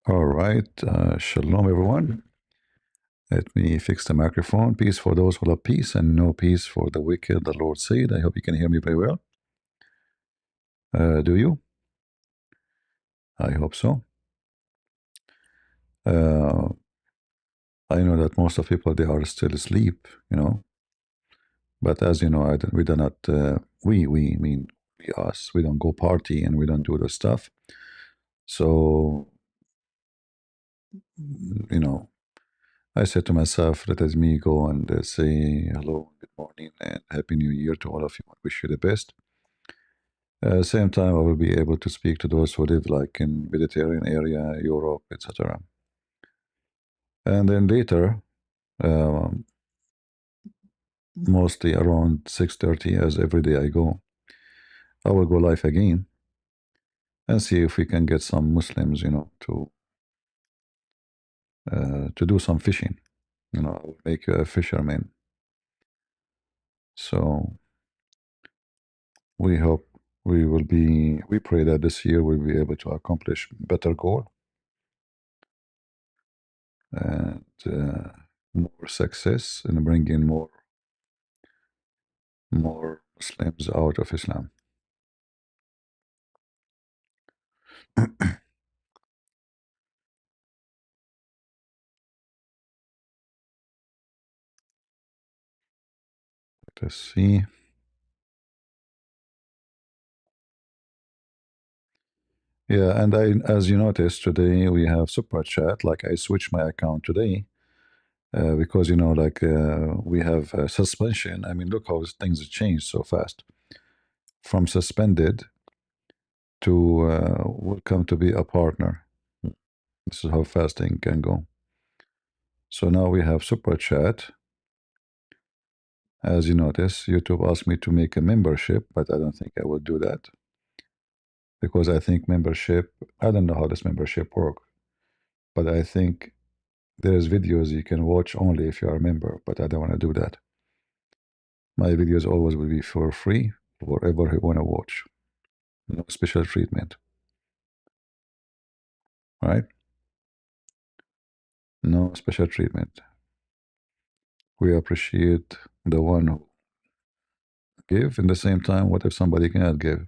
All right. Shalom, everyone. Let me fix the microphone. Peace for those who love peace and no peace for the wicked, the Lord said. I hope you can hear me very well. Do you? I hope so. Uh, I know that most of people, they are still asleep. But as you know, we do not, we mean we us, we don't go party and we don't do the stuff. So, you know, I said to myself, let us me go and say hello, good morning, and Happy New Year to all of you. I wish you the best. Same time, I will be able to speak to those who live like in Mediterranean area, Europe, etc. And then later, um, mostly around 6:30, as every day I go, I will go live again and see if we can get some Muslims, to do some fishing. I will make you a fisherman. So we hope we pray that this year we'll be able to accomplish better goal and more success in bringing more Muslims out of Islam. Let's see. Yeah, and as you noticed today, we have super chat. Like I switched my account today because we have suspension. I mean, look how things change so fast. From suspended to welcome to be a partner. This is how fast things can go. So now we have super chat. As you notice, YouTube asked me to make a membership, but I don't think I will do that because I think membership. I don't know how this membership works, but I think there's videos you can watch only if you are a member, but I don't want to do that. My videos always will be for free, whatever you want to watch. No special treatment. Right? No special treatment. We appreciate the one who give. In the same time, what if somebody cannot give?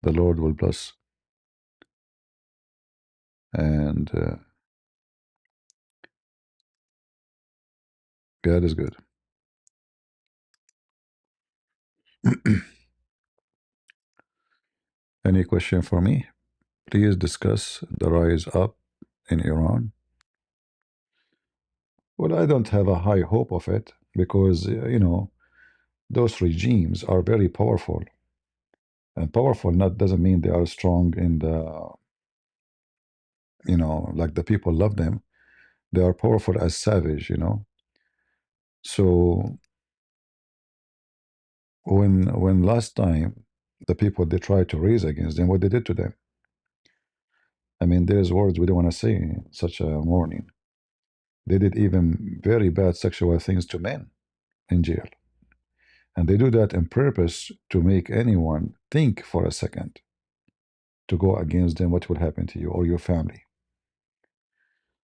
The Lord will bless. And God is good. Any question for me? Please discuss the rise up in Iran. Well, I don't have a high hope of it because, those regimes are very powerful. And powerful not doesn't mean they are strong in like the people love them. They are powerful as savage. So when last time the people they tried to raise against them, what they did to them. I mean, there's words we don't want to say in such a morning. They did even very bad sexual things to men in jail. And they do that on purpose to make anyone think for a second to go against them, what will happen to you or your family.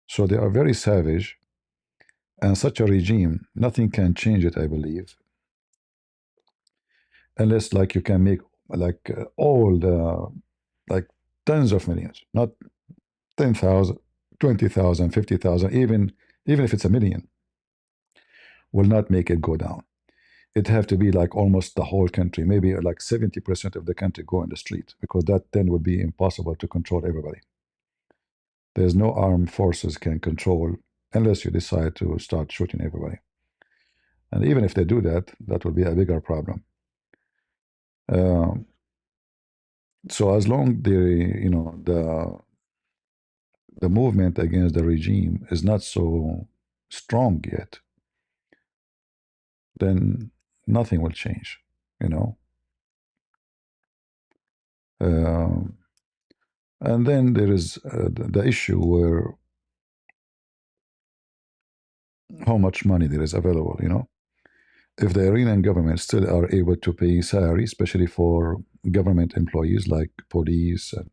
So they are very savage, and such a regime, nothing can change it, I believe, unless like you can make like all the like tens of millions, not 10,000, 20,000, 50,000, even if it's a million, will not make it go down. It have to be like almost the whole country, maybe like 70% of the country go in the street, because that then would be impossible to control everybody. There's no armed forces can control unless you decide to start shooting everybody. And even if they do that, that will be a bigger problem. Um, so as long the movement against the regime is not so strong yet, then nothing will change. You know. Um, and then there is the issue where how much money there is available. If the Iranian government still are able to pay salary, especially for government employees like police and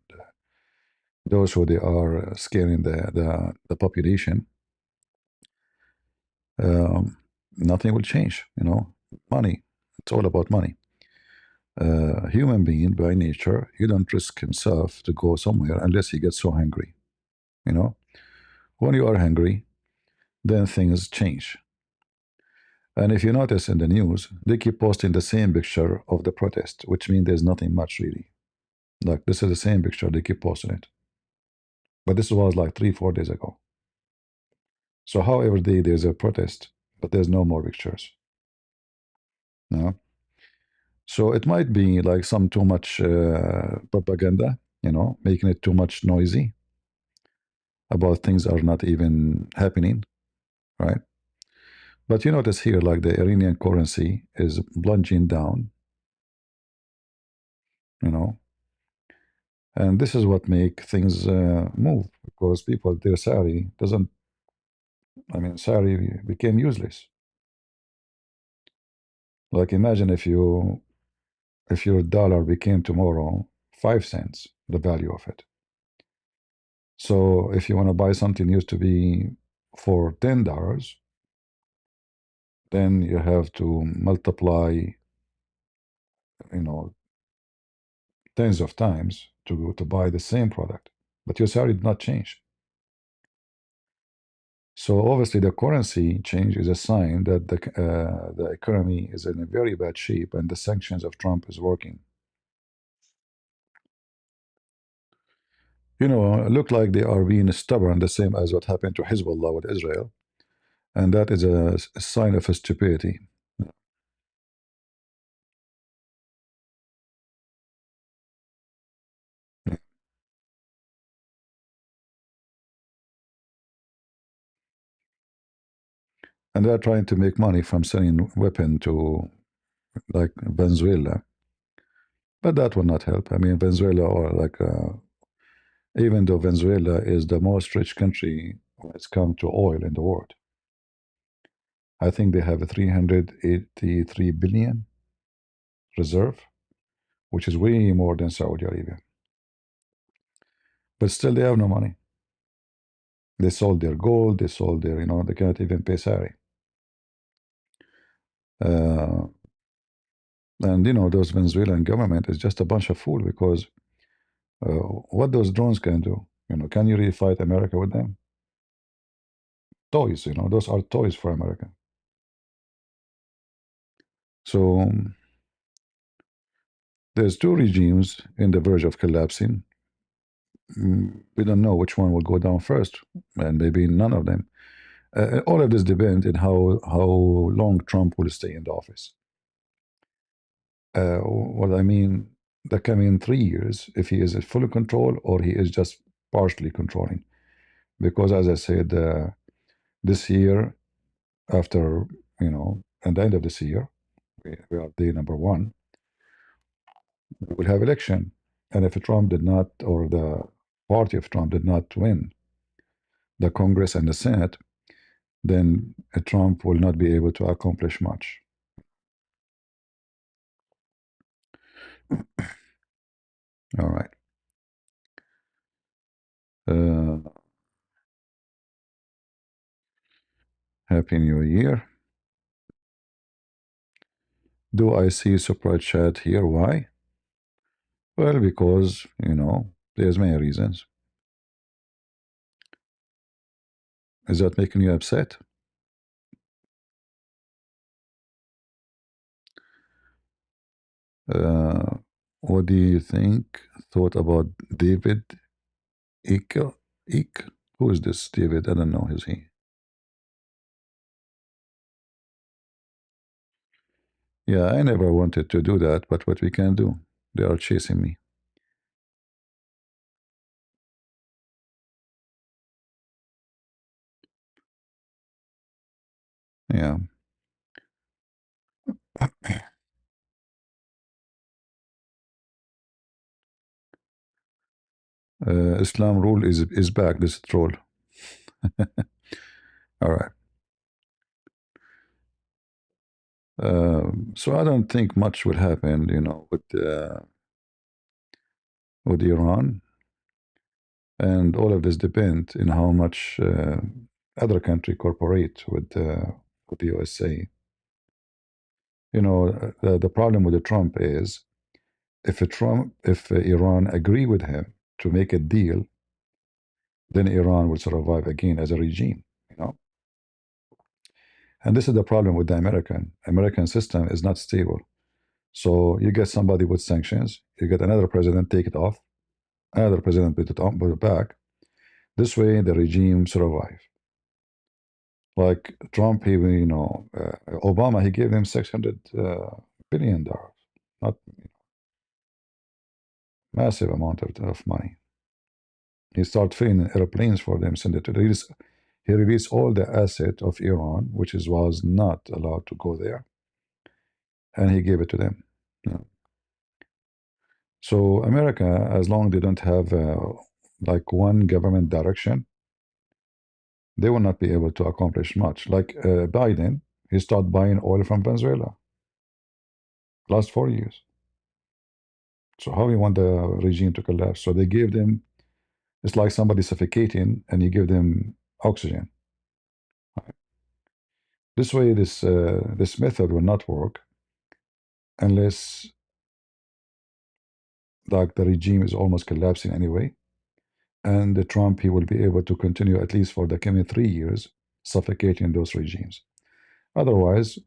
those who they are scaring the population, nothing will change. Money. It's all about money. Human being by nature, he don't risk himself to go somewhere unless he gets so hungry. You know, when you are hungry, then things change. And if you notice in the news, they keep posting the same picture of the protest, which means there's nothing much really. Like this is the same picture, they keep posting it. But this was like 3, 4 days ago. So how every day there's a protest, but there's no more pictures. No. So it might be like some too much propaganda, making it too much noisy about things are not even happening, right? But you notice here, like the Iranian currency is plunging down, you know, and this is what make things move because people their salary doesn't. I mean, salary became useless. Like imagine if your dollar became tomorrow 5 cents, the value of it. So if you want to buy something used to be for $10, then you have to multiply, you know, tens of times to buy the same product. But your salary did not change. So obviously the currency change is a sign that the economy is in a very bad shape and the sanctions of Trump is working. Look like they are being stubborn, the same as what happened to Hezbollah with Israel, and that is a sign of stupidity. And they're trying to make money from selling weapon to like Venezuela, but that will not help. I mean, Venezuela or like even though Venezuela is the most rich country when it's come to oil in the world, I think they have a 383 billion reserve, which is way more than Saudi Arabia. But still, they have no money. They sold their gold. They sold their, they cannot even pay salary. Uh, and those Venezuelan government is just a bunch of fool because what those drones can do, can you really fight America with them? Toys, those are toys for America. So there's two regimes in the verge of collapsing. We don't know which one will go down first, and maybe none of them. All of this depends on how long Trump will stay in the office. What I mean, the coming 3 years, if he is in full control or he is just partially controlling. Because as I said, this year, after at the end of this year, we are day number one. We will have election, and if Trump did not, or the party of Trump did not win the Congress and the Senate, then Trump will not be able to accomplish much. All right. Uh, Happy New Year. Do I see super chat here? Why? Well, because, there's many reasons. Is that making you upset? Uh, what do you think? Thought about David Icke? Icke? Who is this David? I don't know. Is he? Yeah, I never wanted to do that, but what we can do? They are chasing me. Yeah. Islam rule is back. This troll. All right. So I don't think much will happen, with Iran. and all of this depend in how much other country cooperate with the USA. You know, the problem with the Trump is if Iran agree with him to make a deal, then Iran will survive again as a regime. You know, and this is the problem with the American system is not stable. So you get somebody with sanctions, you get another president, take it off, another president put it on, put it back. This way, the regime survive. Like Trump, Obama, he gave them $600 billion, not massive amount of money. He started filling airplanes for them, send it to the. He released all the asset of Iran, which was not allowed to go there, and he gave it to them. Yeah. So America, as long they don't have like one government direction, they will not be able to accomplish much. Like Biden, he started buying oil from Venezuela last 4 years. So how you want the regime to collapse? So they gave them. It's like somebody suffocating, and you give them oxygen. This way, this method will not work unless like the regime is almost collapsing anyway, and the Trump he will be able to continue at least for the coming 3 years suffocating those regimes. Otherwise,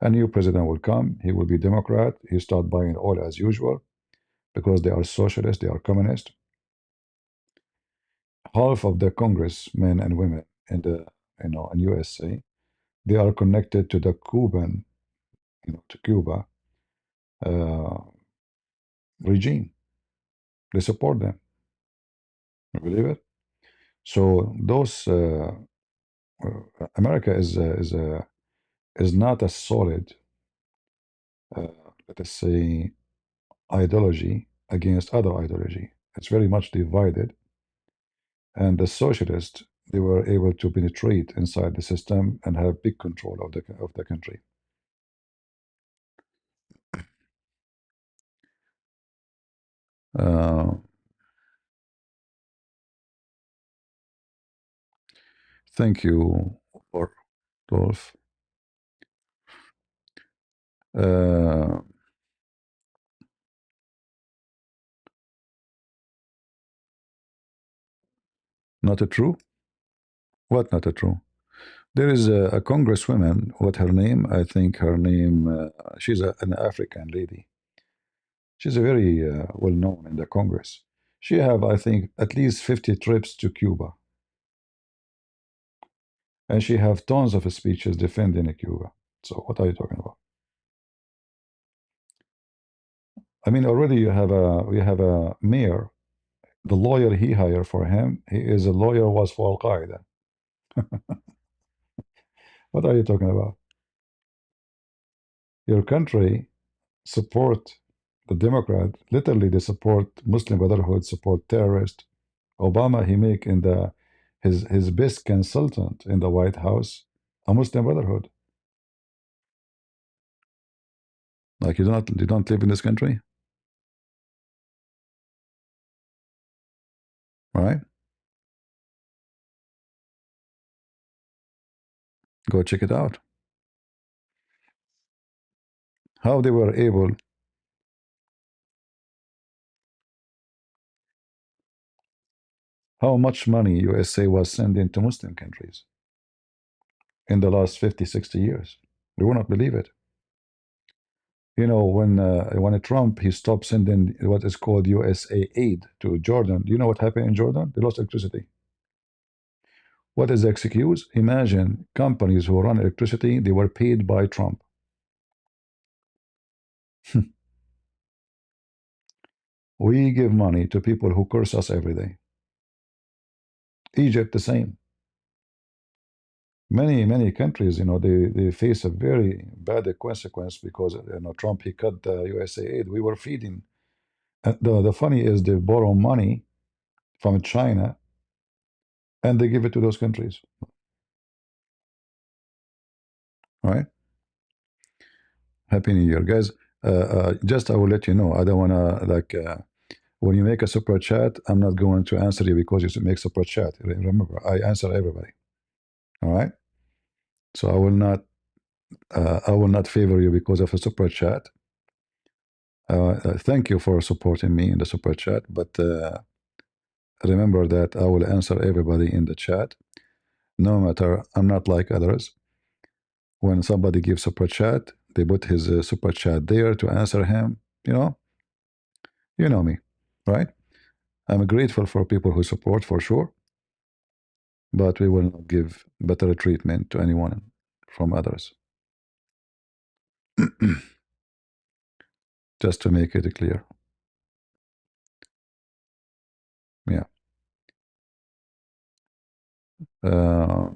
a new president will come. He will be Democrat. He start buying oil as usual because they are socialist, they are communist. Half of the congressmen and women in the in USA, they are connected to the Cuban, to Cuba uh, regime. They support them. You believe it? So those America is not a solid, uh, let us say, ideology against other ideology. It's very much divided, and the socialists they were able to penetrate inside the system and have big control of the country. Uh, thank you for Dolph. Uh, not a true? What not a true? There is a congresswoman. What her name? I think her name. She's an African lady. She's a very well known in the Congress. She have, I think, at least 50 trips to Cuba, and she have tons of speeches defending Cuba. So what are you talking about? I mean, already you have a mayor. The lawyer he hired for him, he is a lawyer was for Al Qaeda. What are you talking about? Your country support the Democrat. Literally, they support Muslim Brotherhood, support terrorists. Obama, he make in the his best consultant in the White House a Muslim Brotherhood. Like you don't live in this country, right? Go check it out. How they were able, how much money USA was sending to Muslim countries in the last 50, 60 years. You will not believe it. When Trump he stopped sending what is called USA aid to Jordan. Do you know what happened in Jordan? They lost electricity. What is the excuse? Imagine companies who run electricity, they were paid by Trump. We give money to people who curse us every day. Egypt, the same. Many countries, they face a very bad consequence because Trump he cut the USA aid. We were feeding. The funny is they borrow money from China and they give it to those countries, right? Happy New Year, guys. Just I will let you know. I don't wanna like When you make a super chat, I'm not going to answer you because you make super chat. Remember, I answer everybody. All right. So I will not favor you because of a super chat. Thank you for supporting me in the super chat, but remember that I will answer everybody in the chat, no matter. I'm not like others. When somebody gives super chat, they put his super chat there to answer him. You know me, right? I'm grateful for people who support for sure, but we will not give better treatment to anyone from others. Just to make it clear. Yeah. Uh,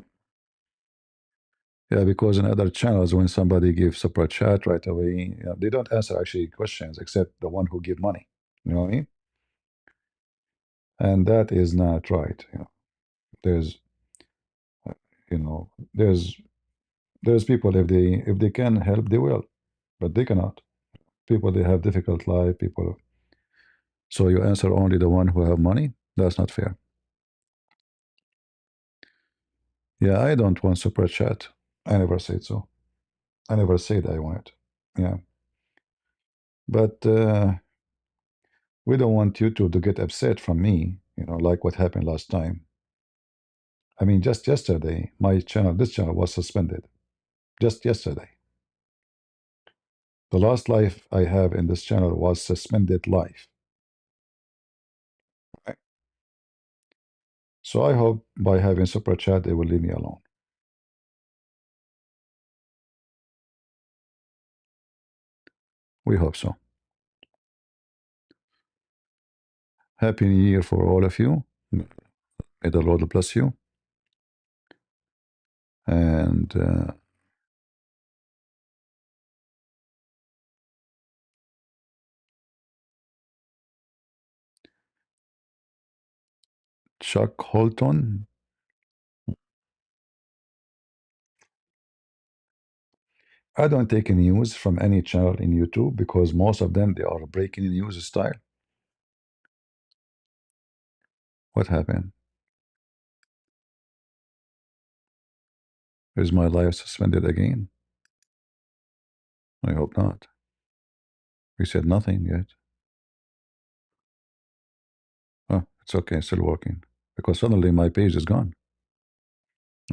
yeah, because in other channels, when somebody gives super chat right away, they don't answer actually questions except the one who give money. You know what I mean? And that is not right. There's, uh, there's people if they can help, they will, but they cannot. People they have difficult life. People, so you answer only the one who have money. That's not fair. Yeah, I don't want super chat. I never said so. I never said I want it. Yeah, but we don't want YouTube to get upset from me. Like what happened last time. I mean, just yesterday, this channel was suspended. Just yesterday. The last live I have in this channel was suspended live. Right? So I hope by having super chat, they will leave me alone. We hope so. Happy New Year for all of you. May the Lord bless you. And Chuck Holton. I don't take news from any channel in YouTube because most of them, they are breaking news style. What happened? Is my life suspended again? I hope not. We said nothing yet. Oh, it's okay, still working. Because suddenly my page is gone.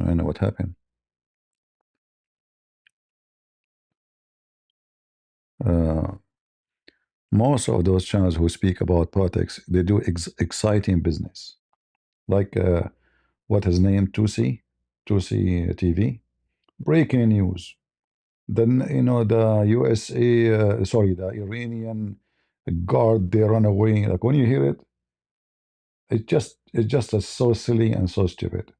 I know what happened. Uh, most of those channels who speak about politics, they do exciting business. Like what his name, Tusi TV. Breaking news. Then the USA, sorry, the Iranian guard, they run away. Like when you hear it, it's just so silly and so stupid.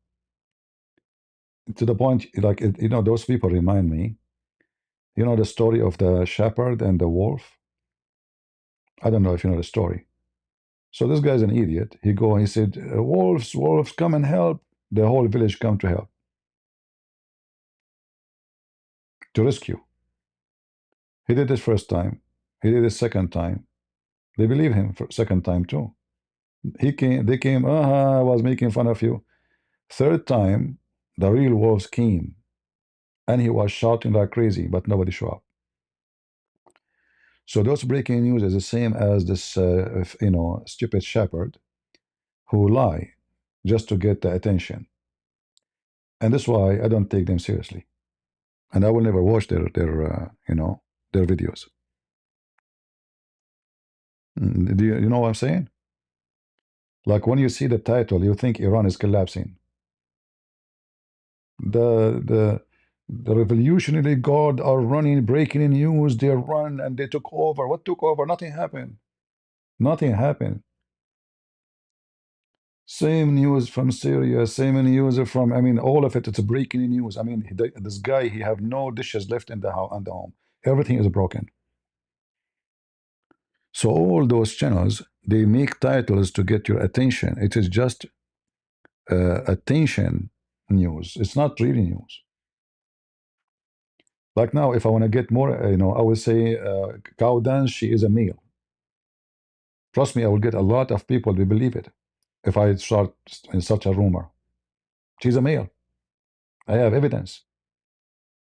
To the point, like those people remind me. The story of the shepherd and the wolf. I don't know if you know the story. So this guy's an idiot. He said, wolves, wolves, come and help. The whole village come to help, to rescue. He did it first time. He did it second time. They believe him for second time too. They came, I was making fun of you. Third time, the real wolves came and he was shouting like crazy, but nobody showed up. So those breaking news is the same as this, stupid shepherd who lie just to get the attention. And that's why I don't take them seriously. And I will never watch their videos. Do you know what I'm saying? Like when you see the title, you think Iran is collapsing. The the Revolutionary Guard are running, breaking in news. They run and they took over. What took over? Nothing happened. Nothing happened. Same news from Syria, same news from, I mean, all of it, it's breaking news. I mean, this guy, he have no dishes left in the home. Everything is broken. So all those channels, they make titles to get your attention. It is just attention news. It's not really news. Like now, if I want to get more, I will say cow dance, she is a male. Trust me, I will get a lot of people to believe it if I start in such a rumor. She's a male. I have evidence.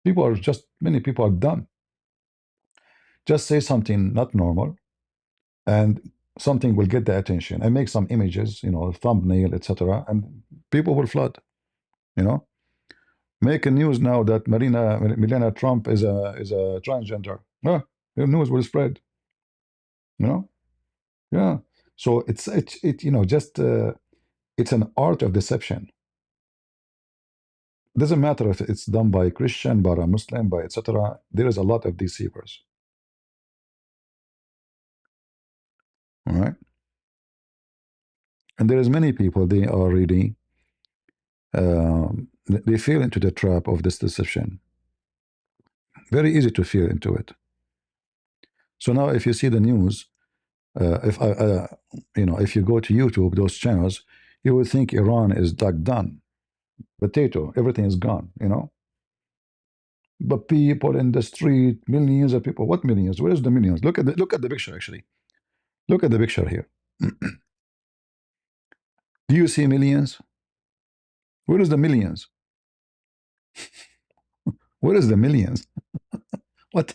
People are just, many people are dumb. Just say something not normal, and something will get the attention, and make some images, thumbnail, etc., and people will flood. You know, make a news now that Melania Trump is a transgender. The news will spread. You know, yeah. So just it's an art of deception. Doesn't matter if it's done by Christian, by a Muslim, by etc. There is a lot of deceivers. All right, and there is many people. They are really they fall into the trap of this deception. Very easy to fall into it. So now, if you see the news, if if you go to YouTube, those channels, you would think Iran is like done, potato, everything is gone. But people in the street, millions of people. What millions? Where's the millions? Look at the picture. Actually, look at the picture here. Do you see millions? Where is the millions? Where is the millions? What?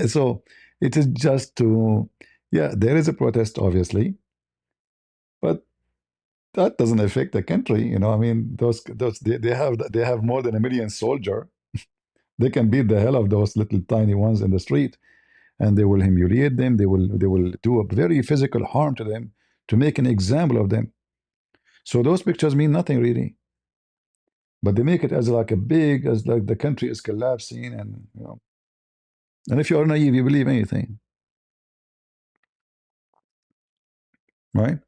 So it is just to, yeah, there is a protest, obviously, but that doesn't affect the country. I mean, those they have more than a million soldier. They can beat the hell of those little tiny ones in the street, and they will humiliate them. They will do a very physical harm to them to make an example of them. So those pictures mean nothing really, but they make it as like a big as like the country is collapsing, and if you are naive, you believe anything, right?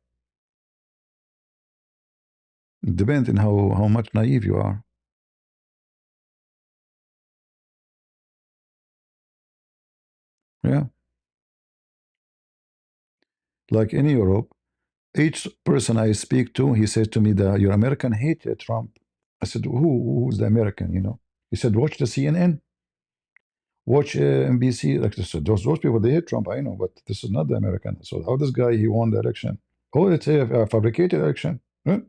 It depends on how much naive you are. Yeah, like in Europe, each person I speak to, he says to me that your American hate Trump. I said, who's the American? He said, watch the CNN, watch NBC. Like I said, those people they hate Trump. I know, but this is not the American. So how this guy he won the election? Oh, it's a fabricated election. Huh?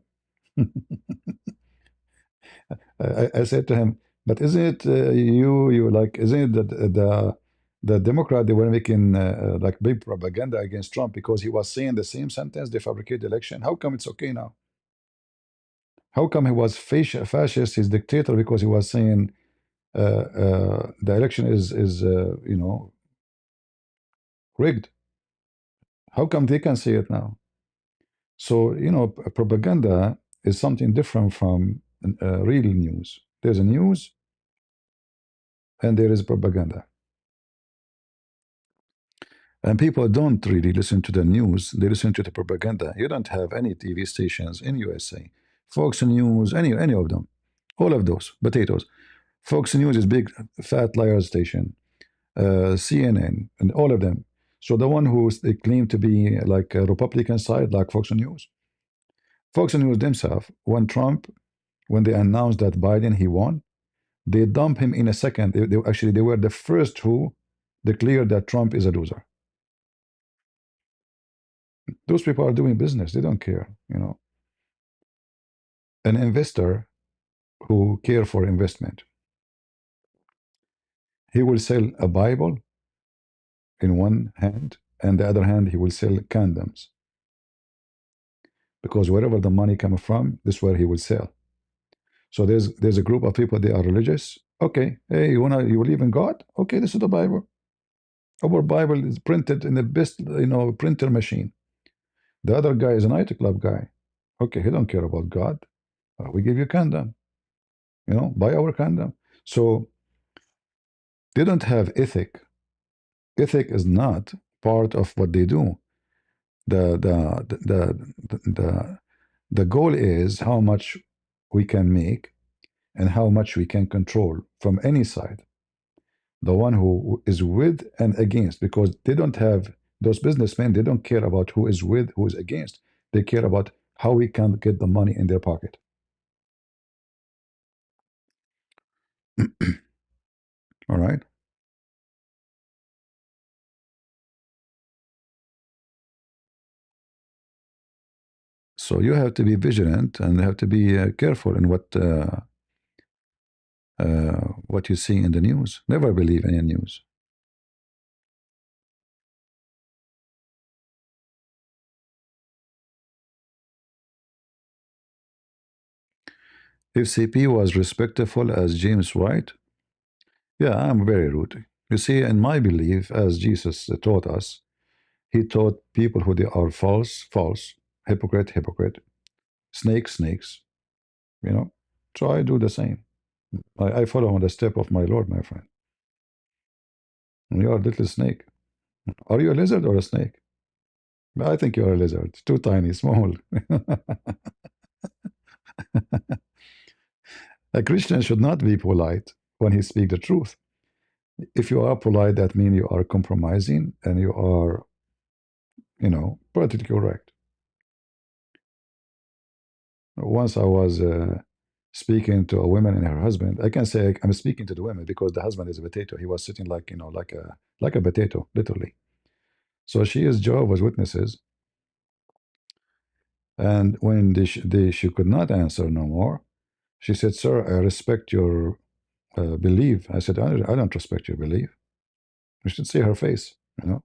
I said to him, but isn't it you like? Isn't it that the Democrat they were making like big propaganda against Trump because he was saying the same sentence, they fabricated election. How come it's okay now? How come he was fascist? He's dictator because he was saying the election is rigged. How come they can say it now? So propaganda is something different from real news. There's a news and there is propaganda. And people don't really listen to the news, they listen to the propaganda. You don't have any TV stations in USA. Fox News, any of them. All of those, potatoes. Fox News is big fat liar station. CNN and all of them. So the one who they claim to be like a Republican side, like Fox News themselves, when they announced that Biden he won, they dump him in a second. Actually they were the first who declared that Trump is a loser. Those people are doing business. They don't care. An investor who care for investment, he will sell a Bible in one hand, and the other hand he will sell condoms because wherever the money comes from, this is where he will sell. So there's a group of people they are religious. Okay, hey, you believe in God? Okay, this is the Bible. Our Bible is printed in the best printer machine. The other guy is a nightclub guy. Okay, he don't care about God. We give you condom. Buy our condom. So they don't have ethic. Ethic is not part of what they do. The goal is how much we can make and how much we can control from any side. The one who is with and against, because they don't have those businessmen, they don't care about who is with, who is against. They care about how we can get the money in their pocket. All right. So you have to be vigilant and have to be careful in what you see in the news. Never believe any news. If CP was respectful as James White, yeah, I'm very rude. You see, in my belief, as Jesus taught us, he taught people who they are false, false, hypocrite, hypocrite, snakes, snakes, you know. So I do the same. I follow on the step of my Lord, my friend. And you are a little snake. Are you a lizard or a snake? I think you're a lizard. Too tiny, small. A Christian should not be polite when he speaks the truth. If you are polite, that means you are compromising and you are, politically correct. Once I was speaking to a woman and her husband. I can say I'm speaking to the women because the husband is a potato. He was sitting like, like a potato, literally. So she is Jehovah's Witnesses. And when she could not answer no more, she said, "Sir, I respect your belief." I said, I don't respect your belief. You should see her face, you know.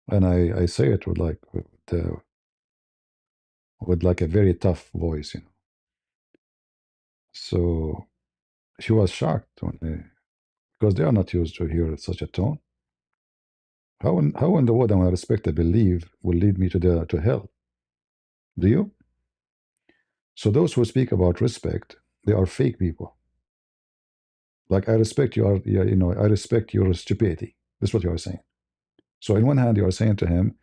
And I say it with with like a very tough voice, you know. So she was shocked because they are not used to hear such a tone. How in the world am I respect a belief will lead me to hell? Do you? So those who speak about respect, they are fake people. Like I respect your, yeah, I respect your stupidity. That's what you are saying. So in one hand, you are saying to him,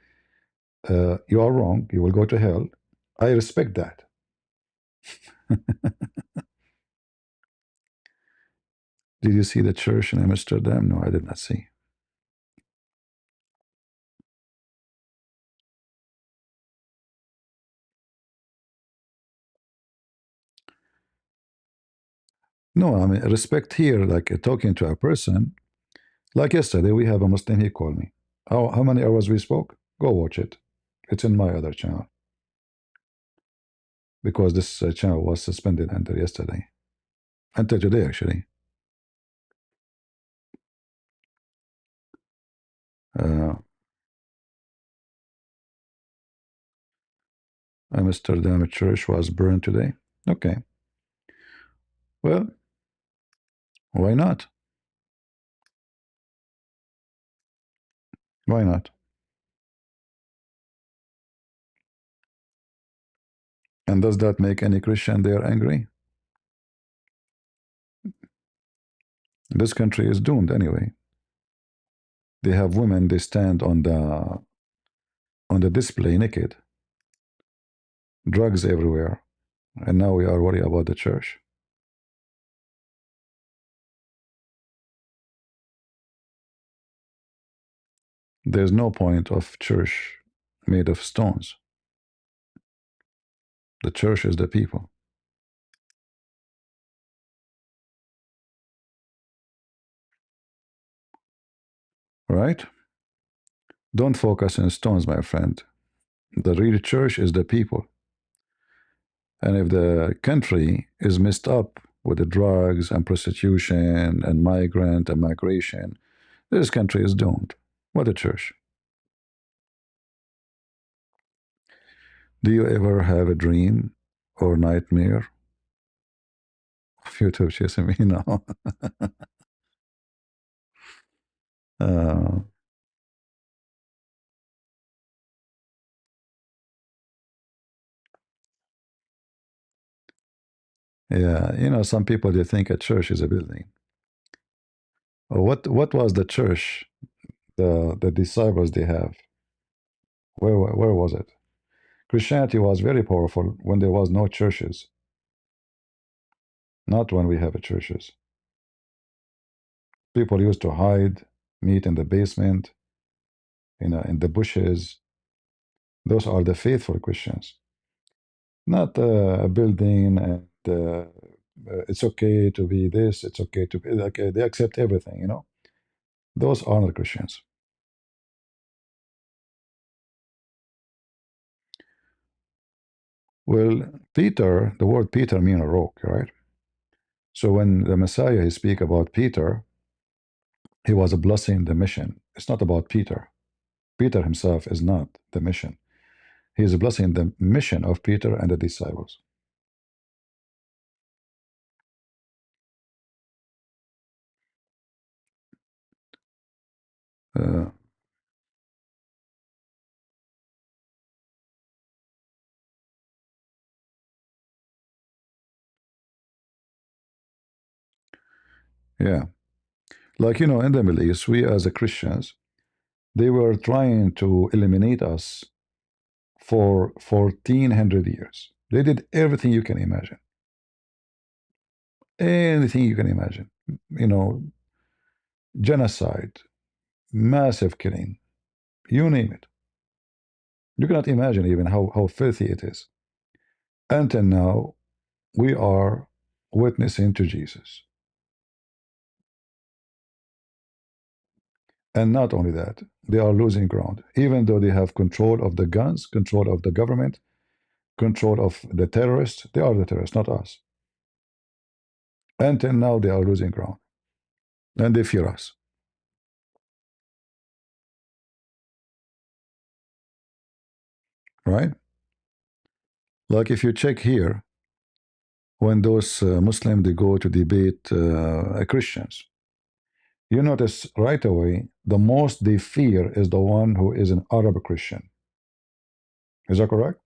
you are wrong. You will go to hell. I respect that. Did you see the church in Amsterdam? No, I did not see. No, I mean respect here, like talking to a person. Like yesterday, we have a Muslim. He called me. How many hours we spoke? Go watch it. It's in my other channel because this channel was suspended until yesterday, until today actually. Uh, Amsterdam church was burned today. Okay, well, why not? Why not? And does that make any Christian there angry? This country is doomed anyway. They have women. They stand on the display naked. Drugs everywhere, and now we are worried about the church. There's no point of church made of stones. The church is the people, right? Don't focus on stones, my friend. The real church is the people. And if the country is messed up with the drugs and prostitution and migrant and migration, this country is doomed. What a church. Do you ever have a dream or nightmare of YouTube chasing me now? uh, yeah, some people they think a church is a building. What was the church? The disciples they have. Where was it? Christianity was very powerful when there was no churches, not when we have a churches. People used to hide, meet in the basement, in the bushes. Those are the faithful Christians, not a building and it's okay to be this, it's okay to be like they accept everything. Those are not Christians. Well, Peter, the word Peter means a rock, right? So when the Messiah he speak about Peter, he was blessing the mission. It's not about Peter. Peter himself is not the mission. He is blessing the mission of Peter and the disciples. Uh, yeah, like in the Middle East, we as a Christians, they were trying to eliminate us for 1400 years. They did everything you can imagine, anything you can imagine. You know, genocide, massive killing, you name it. You cannot imagine even how filthy it is. Until now, we are witnessing to Jesus. And not only that, they are losing ground, even though they have control of the guns, control of the government, control of the terrorists. They are the terrorists, not us. Until now, they are losing ground. And they fear us, right? Like if you check here, when those Muslims they go to debate Christians, you notice right away the most they fear is the one who is an Arab Christian. Is that correct?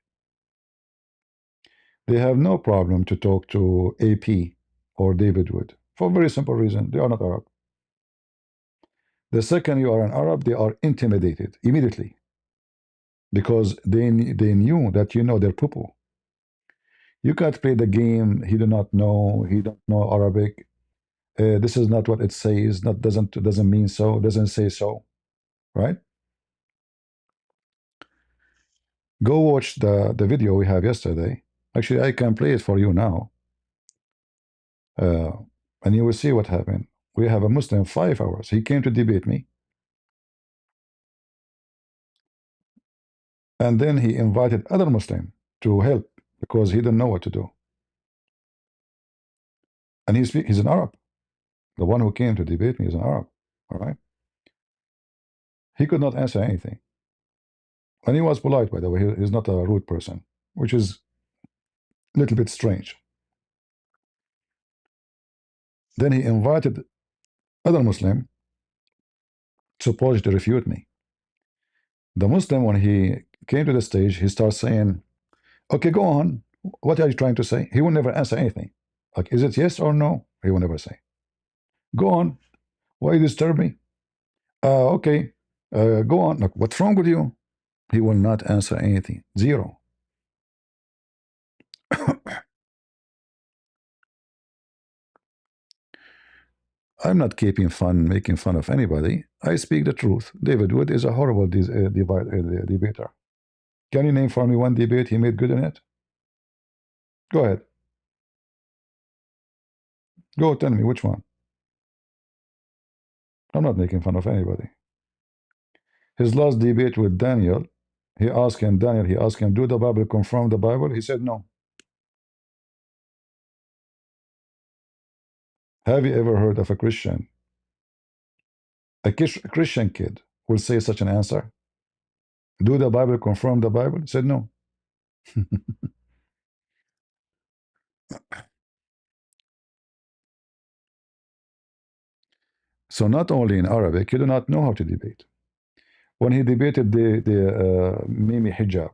They have no problem to talk to AP or David Wood for a very simple reason: they are not Arab. The second you are an Arab, they are intimidated immediately because they knew that their poo. You can't play the game. He do not know. He don't know Arabic. This is not what it says. Not doesn't mean so. Doesn't say so. Right? Go watch the video we have yesterday. Actually, I can play it for you now, uh, and you will see what happened. We have a Muslim 5 hours. He came to debate me, and then he invited other Muslim to help because he didn't know what to do. And he's an Arab. The one who came to debate me is an Arab. All right. He could not answer anything, and he was polite, by the way. He's not a rude person, which is a little bit strange. Then he invited other Muslim supposed to refute me. The Muslim, when he came to the stage, he starts saying, "Okay, go on. What are you trying to say?" He will never answer anything. Like, is it yes or no? He will never say. Go on. Why you disturb me? Okay. Go on. Like, what's wrong with you? He will not answer anything. Zero. I'm not keeping fun, making fun of anybody. I speak the truth. David Wood is a horrible debater. Can you name for me one debate he made good in it? Go ahead. Go tell me which one. I'm not making fun of anybody. His last debate with Daniel, he asked him, do the Bible confirm the Bible? He said no. Have you ever heard of a Christian? A Christian kid will say such an answer? Do the Bible confirm the Bible? He said no. So not only in Arabic, you do not know how to debate. When he debated the Mimi Hijab,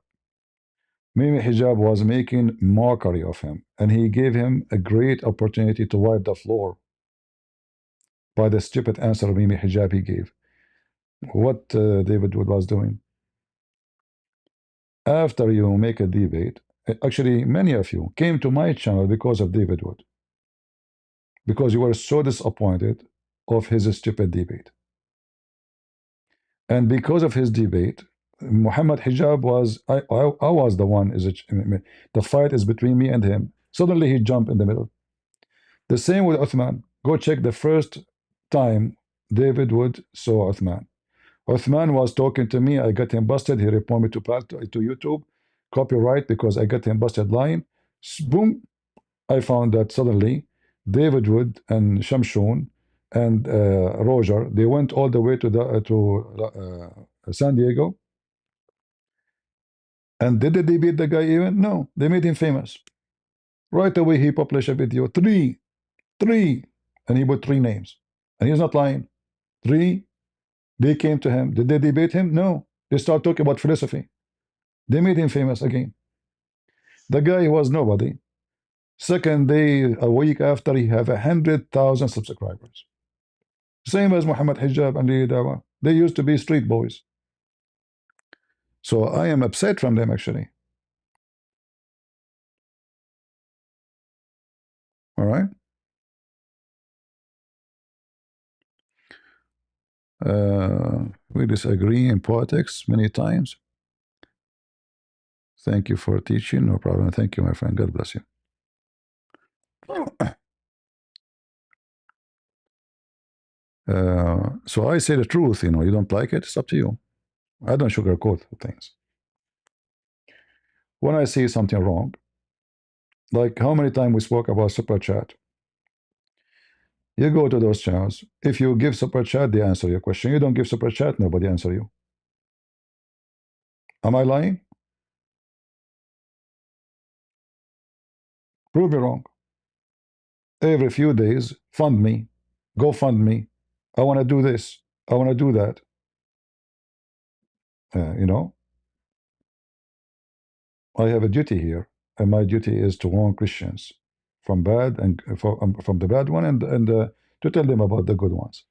Mimi Hijab was making mockery of him, and he gave him a great opportunity to wipe the floor by the stupid answer of Mimi Hijab he gave. What David Wood was doing. After you make a debate, actually many of you came to my channel because of David Wood, because you were so disappointed of his stupid debate. And because of his debate, Muhammad Hijab was, I was the one, the fight is between me and him. Suddenly he jumped in the middle. The same with Uthman. Go check the first time David Wood saw Uthman. Uthman was talking to me. I got him busted. He reported me to YouTube. copyright because I got him busted line. Boom, I found that suddenly David Wood and Shamshon and Roger, they went all the way to San Diego. And did they beat the guy even? No, they made him famous. Right away, he published a video, three, and he put three names. And he's not lying. Three, they came to him. Did they debate him? No. They start talking about philosophy. They made him famous again. The guy was nobody. Second day, a week after, he have 100,000 subscribers. Same as Muhammad Hijab and Lee Dawa. They used to be street boys. So I am upset from them actually. All right. We disagree in politics many times. Thank you for teaching. No problem. Thank you, my friend. God bless you. So I say the truth. You know, you don't like it, it's up to you. I don't sugarcoat things. When I see something wrong, like how many times we spoke about super chat. You go to those channels. If you give super chat, they answer your question. You don't give super chat, nobody answer you. Am I lying? Prove me wrong. Every few days, fund me, go fund me. I want to do this. I want to do that. You know, I have a duty here, and my duty is to warn Christians from bad and from the bad one, and to tell them about the good ones.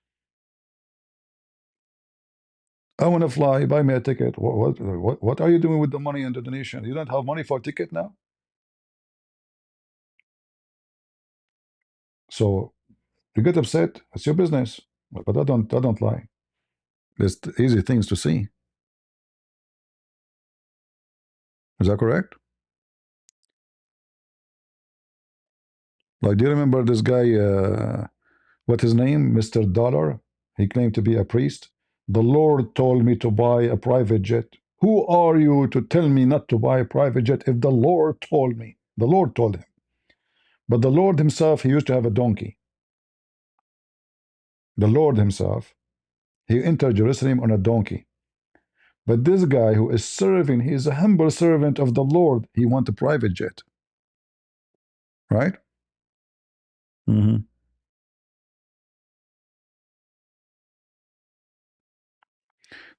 I want to fly. Buy me a ticket. What are you doing with the money and the donation? You don't have money for a ticket now. So you get upset. It's your business. But I don't lie. There's easy things to see. Is that correct? Like, do you remember this guy? What his name? Mr. Dollar. He claimed to be a priest. The Lord told me to buy a private jet. Who are you to tell me not to buy a private jet if the Lord told me? The Lord told him. But the Lord himself, he used to have a donkey. The Lord himself, he entered Jerusalem on a donkey. But this guy who is serving, he is a humble servant of the Lord. He wants a private jet. Right? Mm-hmm.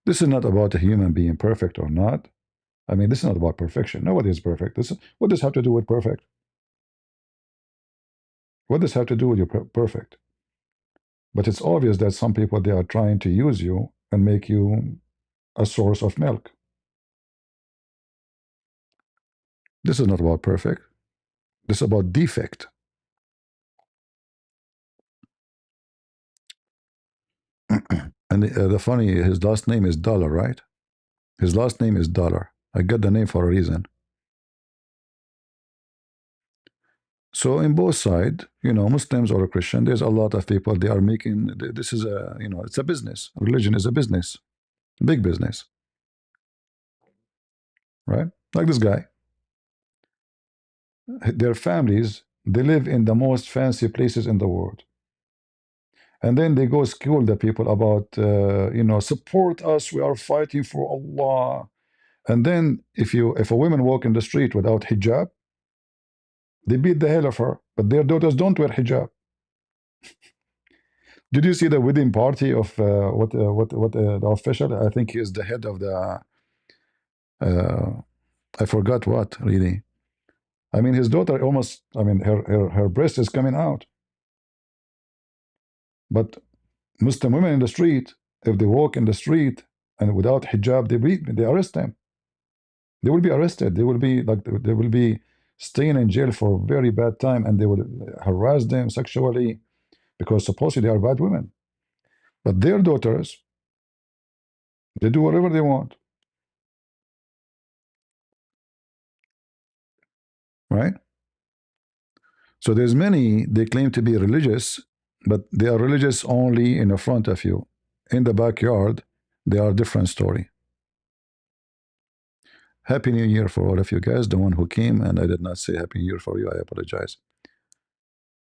This is not about a human being perfect or not. I mean, this is not about perfection. Nobody is perfect. What does have to do with perfect? What does have to do with your perfect? But it's obvious that some people, they are trying to use you and make you a source of milk. This is not about perfect. This is about defect. And the funny, his last name is Dollar, right? His last name is Dollar. I got the name for a reason. So in both sides, you know, Muslims or Christian, there's a lot of people, they are making, this is a, you know, it's a business. Religion is a business, big business, right? Like this guy, their families, they live in the most fancy places in the world. And then they go school the people about, you know, support us, we are fighting for Allah. And then if a woman walk in the street without hijab, they beat the hell of her, but their daughters don't wear hijab. Did you see the wedding party of the official? I think he is the head of the. I forgot what really. I mean, his daughter almost. I mean, her breast is coming out. But Muslim women in the street, if they walk in the street and without hijab, they arrest them. They will be arrested. They will be like they will be staying in jail for a very bad time, and they will harass them sexually because supposedly they are bad women. But their daughters, they do whatever they want. Right? So there's many, they claim to be religious, but they are religious only in the front of you. In the backyard, they are a different story. Happy New Year for all of you guys. The one who came and I did not say Happy New Year for you, I apologize.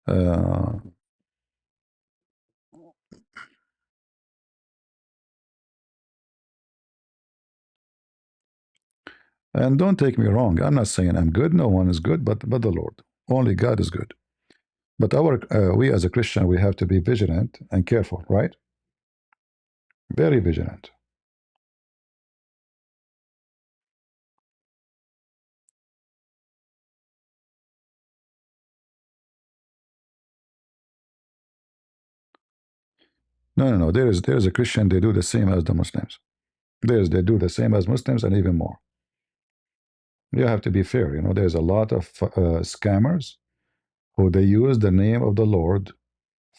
Uh, and don't take me wrong. I'm not saying I'm good. No one is good, but the Lord. Only God is good. But we as a Christian, we have to be vigilant and careful, right? Very vigilant. No, no, no. There is a Christian. They do the same as the Muslims. They do the same as Muslims and even more. You have to be fair. There's a lot of scammers who they use the name of the Lord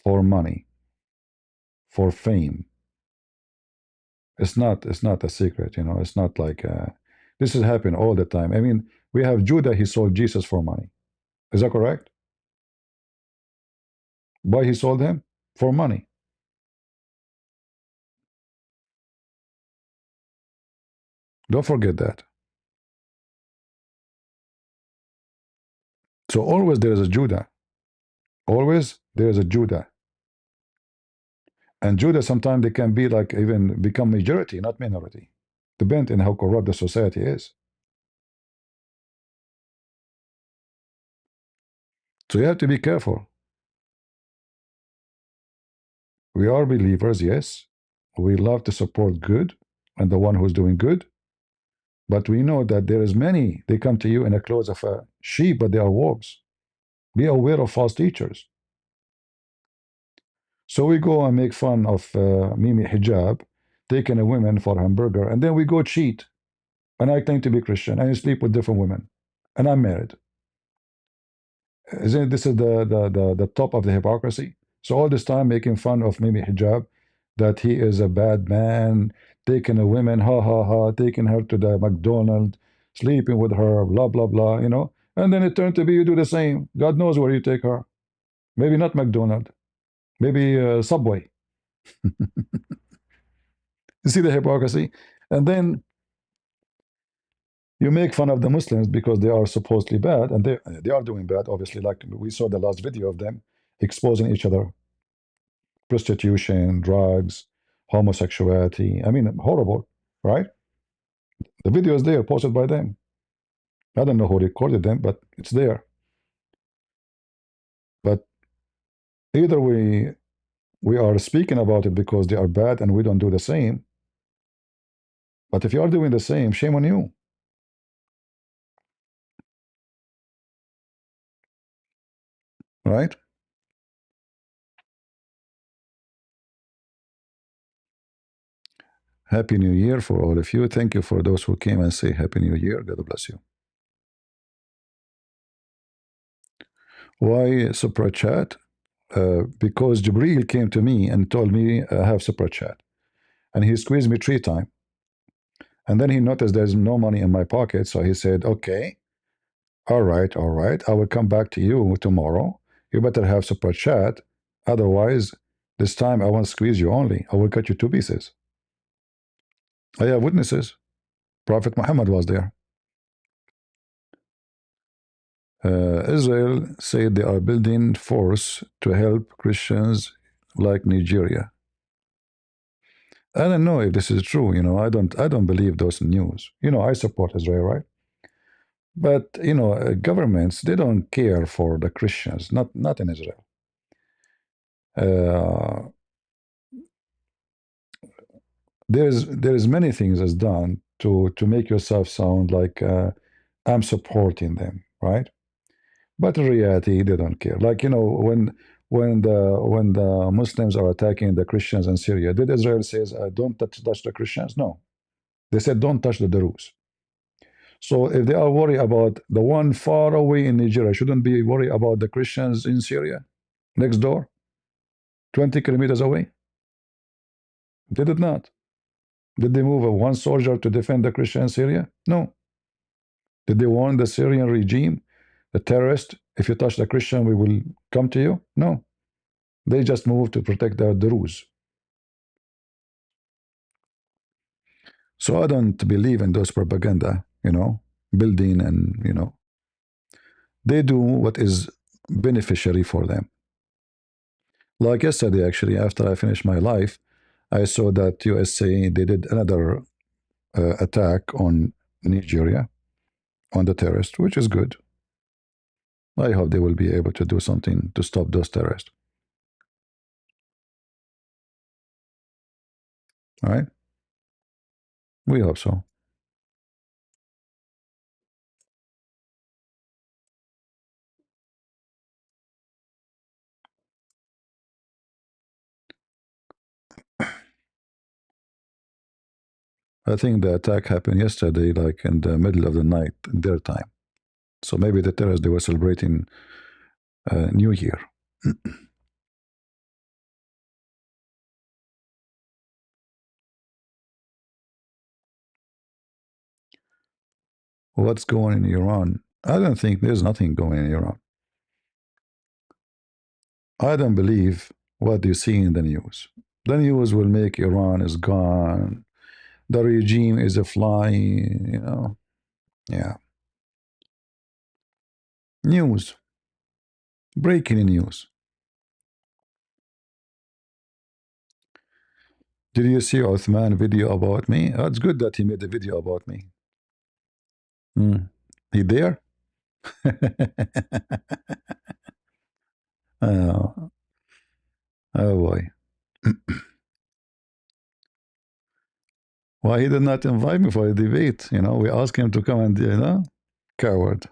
for money, for fame. It's not a secret. It's not like this is happening all the time. I mean, we have Judah. He sold Jesus for money. Is that correct? Why he sold him? For money. Don't forget that. So always there is a Judah. Always there is a Judah. And Judah sometimes they can be like even become majority, not minority. Depend on how corrupt the society is. So you have to be careful. We are believers, yes. We love to support good and the one who's doing good. But we know that there is many, they come to you in the clothes of a sheep, but they are wolves. Be aware of false teachers. So we go and make fun of Mimi Hijab, taking a woman for hamburger, and then we go cheat. And I claim to be Christian, and I sleep with different women, and I'm married. Isn't this is the top of the hypocrisy? So all this time making fun of Mimi Hijab, that he is a bad man, taking a woman, ha ha ha, taking her to the McDonald's, sleeping with her, blah blah blah. And then it turned to be you do the same. God knows where you take her. Maybe not McDonald's, maybe Subway. You see the hypocrisy? And then you make fun of the Muslims because they are supposedly bad, and they are doing bad, obviously. Like we saw the last video of them exposing each other, prostitution, drugs, homosexuality. I mean, horrible, right? The video is there, posted by them. I don't know who recorded them, but it's there. But either we are speaking about it because they are bad and we don't do the same. But if you are doing the same, shame on you, right? Happy New Year for all of you. Thank you for those who came and say Happy New Year. God bless you. Why super chat? Because Jibril came to me and told me I have super chat, and he squeezed me 3 times, and then he noticed there's no money in my pocket, so he said, "Okay, all right, I will come back to you tomorrow. You better have super chat, otherwise, this time I won't squeeze you only. I will cut you 2 pieces." I have witnesses. Prophet Muhammad was there. Israel said they are building force to help Christians like Nigeria. I don't know if this is true. I don't believe those news. I support Israel, right? But governments, they don't care for the Christians, not in Israel. Uh, there's many things that's done to make yourself sound like I'm supporting them, right? But in reality, they don't care. Like when the Muslims are attacking the Christians in Syria, did Israel says don't touch the Christians? No, they said don't touch the Druze. So if they are worried about the one far away in Nigeria, shouldn't be worried about the Christians in Syria next door, 20 kilometers away? They did not. Did they move one soldier to defend the Christian in Syria? No. Did they warn the Syrian regime, the terrorist, if you touch the Christian, we will come to you? No. They just moved to protect the Druze. So I don't believe in those propaganda. you know, building, and they do what is beneficiary for them. Like yesterday, actually, after I finished my life, I saw that USA, they did another attack on Nigeria, on the terrorists, which is good. I hope they will be able to do something to stop those terrorists. All right? We hope so. I think the attack happened yesterday, like in the middle of the night, their time. So maybe the terrorists, they were celebrating New Year. What's going on in Iran? I don't think there's nothing going in Iran. I don't believe what you see in the news. The news will make Iran is gone. The regime is a flying. Yeah. News. Breaking news. Did you see Uthman video about me? Oh, it's good that he made a video about me. He there? Oh, oh boy. Why he did not invite me for a debate? We asked him to come and. Coward.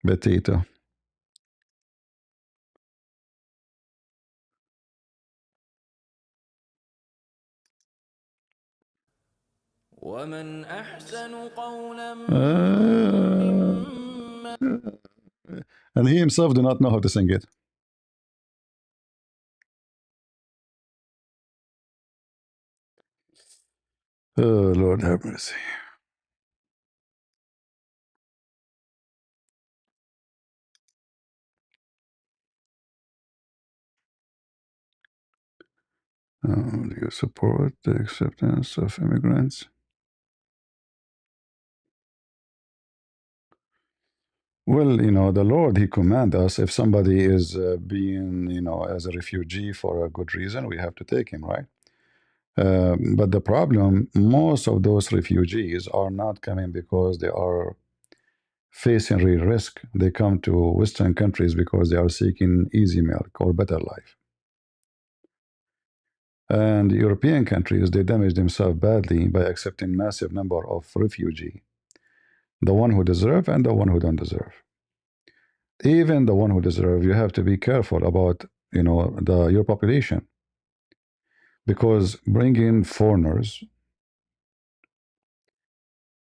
Potato. ومن أحسن قولا Uh, ممن and he himself do not know how to sing it. Oh, Lord have mercy. Do you support the acceptance of immigrants? Well, the Lord, He command us if somebody is being, as a refugee for a good reason, we have to take him, right? But the problem, most of those refugees are not coming because they are facing real risk. They come to Western countries because they are seeking easy milk or better life. And European countries, they damage themselves badly by accepting massive number of refugees, the one who deserve and the one who don't deserve. Even the one who deserve, you have to be careful about your population, because bringing foreigners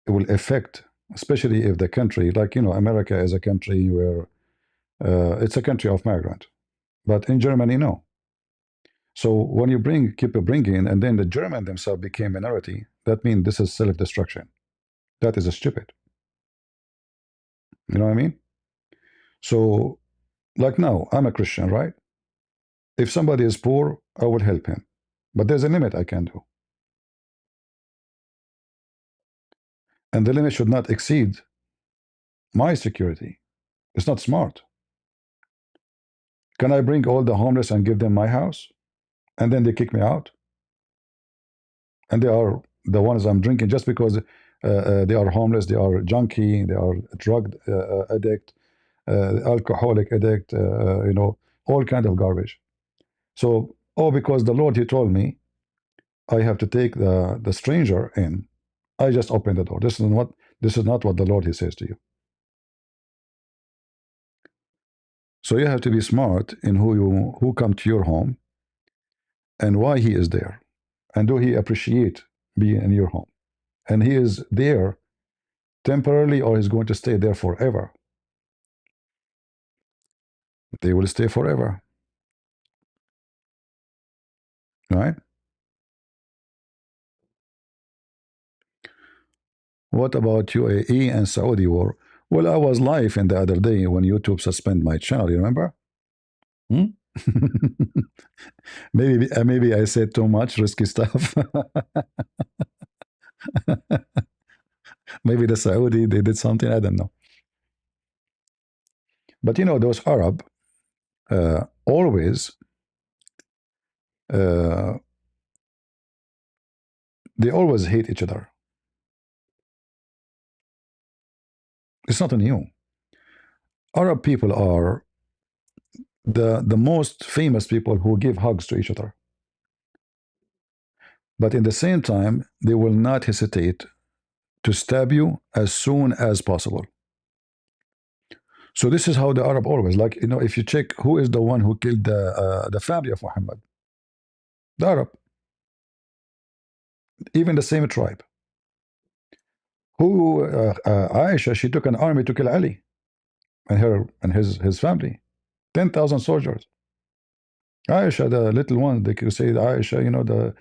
will affect, especially if the country, like America is a country where it's a country of migrant, but in Germany, no. So when you keep bringing, and then the German themselves became minority, that means this is self-destruction. That is stupid. You know what I mean? So, like now, I'm a Christian, right? If somebody is poor, I will help him. But there's a limit I can do. And the limit should not exceed my security. It's not smart. Can I bring all the homeless and give them my house? And then they kick me out? And they are the ones I'm drinking just because they are homeless, they are junkie, they are drug addict, alcoholic addict, all kind of garbage. So, because the Lord, He told me I have to take the stranger in, I just open the door. This is not what the Lord, He says to you. So you have to be smart in who come to your home and why he is there, and do he appreciate being in your home, and he is there temporarily or he's going to stay there forever. They will stay forever, right? What about UAE and Saudi war? Well, I was live in the other day when YouTube suspend my channel. You remember? Hmm? Maybe I said too much risky stuff. Maybe the Saudi, they did something, I don't know. But you know, those Arab always, uh, they always hate each other. It's not new. Arab people are the most famous people who give hugs to each other. But in the same time, they will not hesitate to stab you as soon as possible. So this is how the Arab always, like, you know, if you check who is the one who killed the family of Muhammad, the Arab, even the same tribe. Who Aisha, she took an army to kill Ali and her and his family, 10,000 soldiers. Aisha, the little one, they could say Aisha, you know, the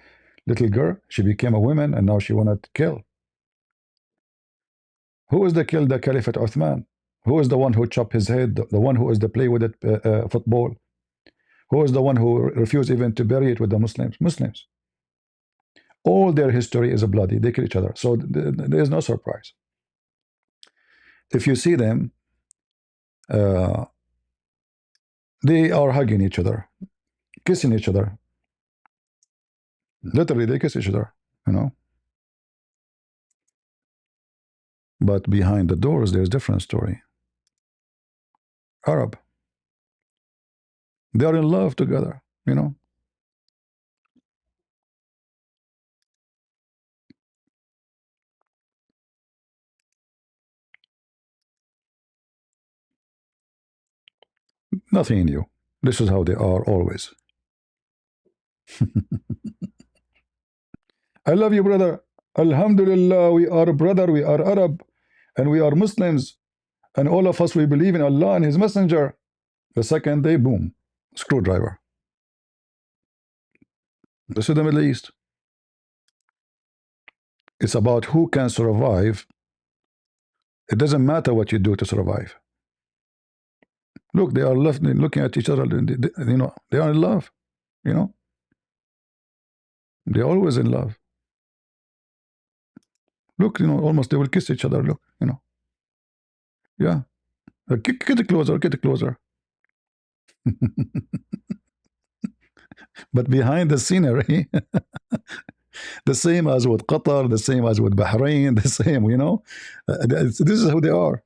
little girl, she became a woman and now she wanted to kill. Who is the killed the Caliphate Uthman? Who is the one who chopped his head? The one who is the play with it football? Who is the one who refused even to bury it with the Muslims? Muslims. All their history is bloody. They kill each other. So there is no surprise. If you see them, uh, they are hugging each other, kissing each other. Literally, they kiss each other, you know. But behind the doors, there's different story. Arab, they are in love together, you know. Nothing new. This is how they are always. I love you, brother. Alhamdulillah, we are brother, we are Arab, and we are Muslims, and all of us we believe in Allah and His Messenger. The second day, boom, screwdriver. This is the Middle East. It's about who can survive. It doesn't matter what you do to survive. Look, they are left looking at each other. You know, they are in love. You know, they're always in love. Look, you know, almost they will kiss each other. Look, you know, yeah. Get it closer, get it closer. But behind the scenery, the same as with Qatar, the same as with Bahrain, the same, you know. This is who they are.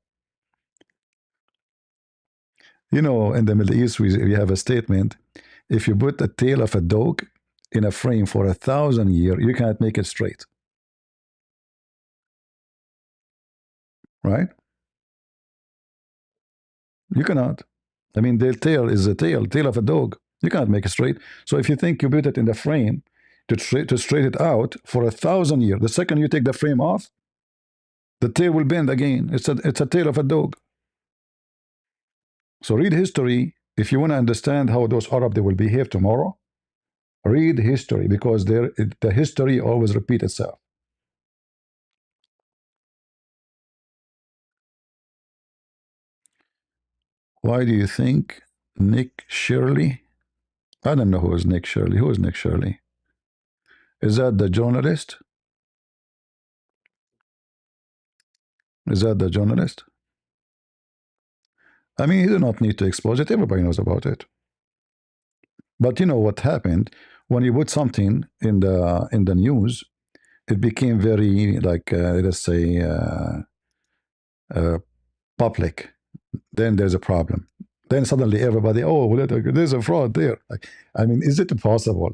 You know, in the Middle East, we have a statement: if you put the tail of a dog in a frame for 1,000 years, you can't make it straight, right? You cannot. I mean, their tail is a tail of a dog. You can't make it straight. So if you think you put it in the frame to straight it out for 1,000 years, the second you take the frame off, the tail will bend again. It's a tail of a dog. So read history if you want to understand how those Arab they will behave tomorrow. Read history because the history always repeats itself. Why do you think Nick Shirley? I don't know who is Nick Shirley. Who is Nick Shirley? Is that the journalist? Is that the journalist? I mean, you do not need to expose it. Everybody knows about it. But you know what happened when you put something in the news? It became very like let's say uh, public. Then there's a problem. Then suddenly everybody, oh, there's a fraud there. Like, I mean, is it possible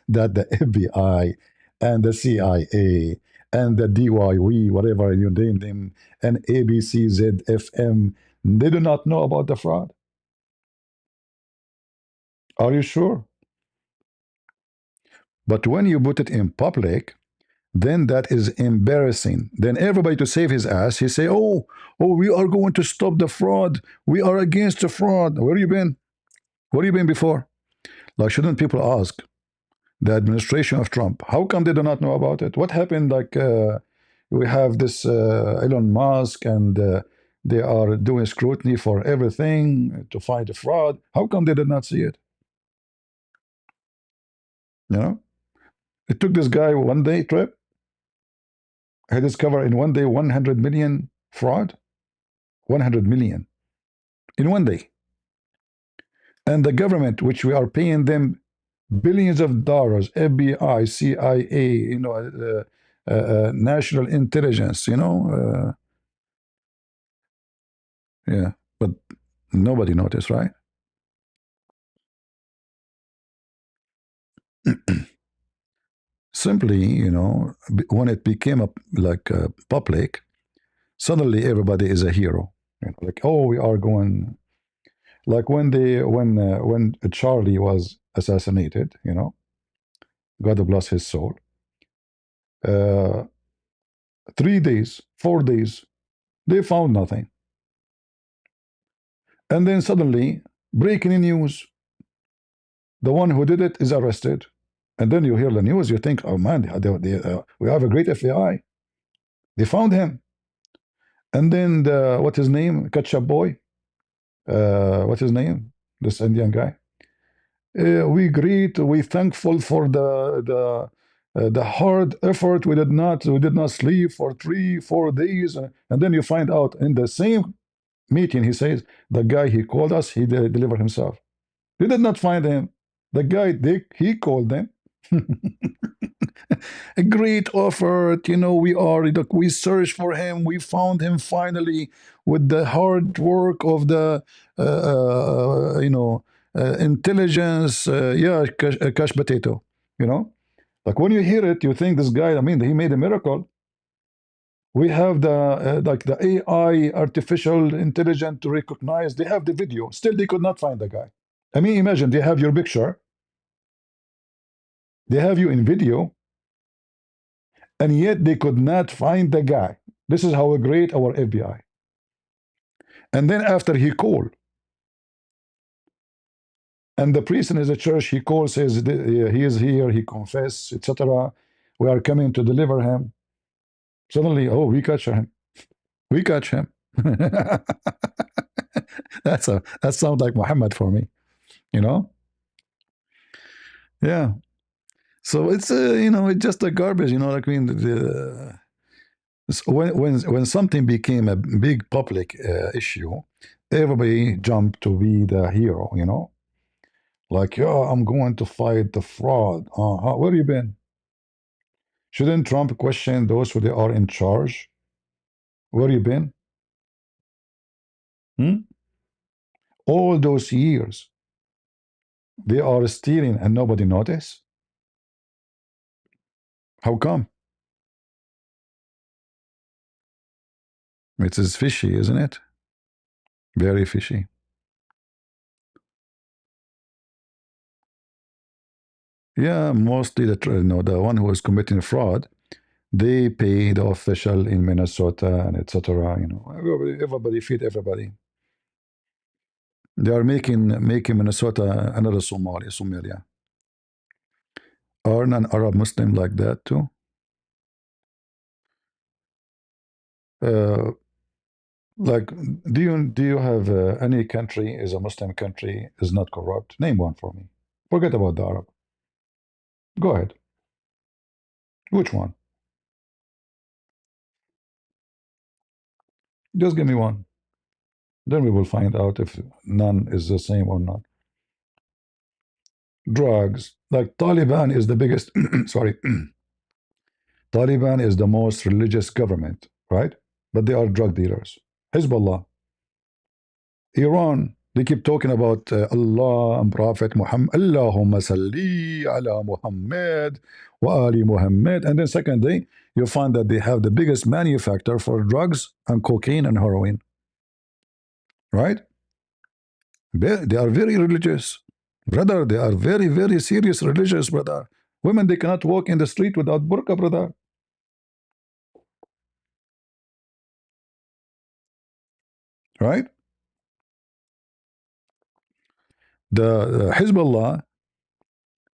that the FBI and the CIA and the DYW, whatever you name them, and ABCZFM, they do not know about the fraud? Are you sure? But when you put it in public, then that is embarrassing. Then everybody to save his ass, he say, oh, we are going to stop the fraud. We are against the fraud. Where you been? Where you been before? Like, shouldn't people ask the administration of Trump, how come they do not know about it? What happened? Like, we have this Elon Musk, and they are doing scrutiny for everything to find the fraud. How come they did not see it? You know, it took this guy one day trip. He discovered in one day 100 million fraud, 100 million in one day. And the government, which we are paying them billions of dollars, FBI, CIA, national intelligence, yeah, but nobody noticed, right? Simply, when it became public, suddenly everybody is a hero. Like, oh, we are going. Like when Charlie was assassinated, God bless his soul. Uh, 3 days, 4 days, they found nothing, and then suddenly, breaking news: the one who did it is arrested. And then you hear the news, you think, oh man, we have a great FBI. They found him. And then what's his name? Ketchup boy. What's his name? This Indian guy. We thankful for the hard effort. We did not sleep for 3 4 days, and then you find out in the same meeting he says the guy he called us, he delivered himself. They did not find him. The guy he called them. A great effort, we searched for him, we found him finally with the hard work of the intelligence, yeah, cash potato, like when you hear it you think this guy, I mean, he made a miracle. We have the AI, artificial intelligence, to recognize. They have the video, still they could not find the guy. I mean, imagine, they have your picture, they have you in video, and yet they could not find the guy. This is how great our FBI. And then after he called, and the priest in his church, he calls, says he is here, he confess, etc. We are coming to deliver him. Suddenly, oh, we catch him. We catch him. That sounds like Muhammad for me, you know? Yeah. So it's it's just a garbage, like, I mean, so when something became a big public issue, everybody jumped to be the hero, like, yeah, I'm going to fight the fraud. Where you been? Shouldn't Trump question those who they are in charge? Where you been? Hmm? All those years they are stealing and nobody notice. How come? It is fishy, isn't it? Very fishy. Yeah, mostly the one who is committing fraud, they pay the official in Minnesota and etc. Everybody feed everybody. They are making Minnesota another Somalia. Are an Arab Muslim like that too? Uh, like, do you have any country is a Muslim country is not corrupt? Name one for me. Forget about the Arab. Go ahead. Which one? Just give me one. Then we will find out if none is the same or not. Drugs. Like Taliban is the biggest. Sorry. Taliban is the most religious government, right? But they are drug dealers. Hezbollah. Iran, they keep talking about Allah and Prophet Muhammad. Allahumma salli ala Muhammad wa ali Muhammad. And then second day, you find that they have the biggest manufacturer for drugs and cocaine and heroin. Right? They are very religious. Brother, they are very, very serious religious, brother. Women, they cannot walk in the street without burqa, brother. Right? The Hezbollah,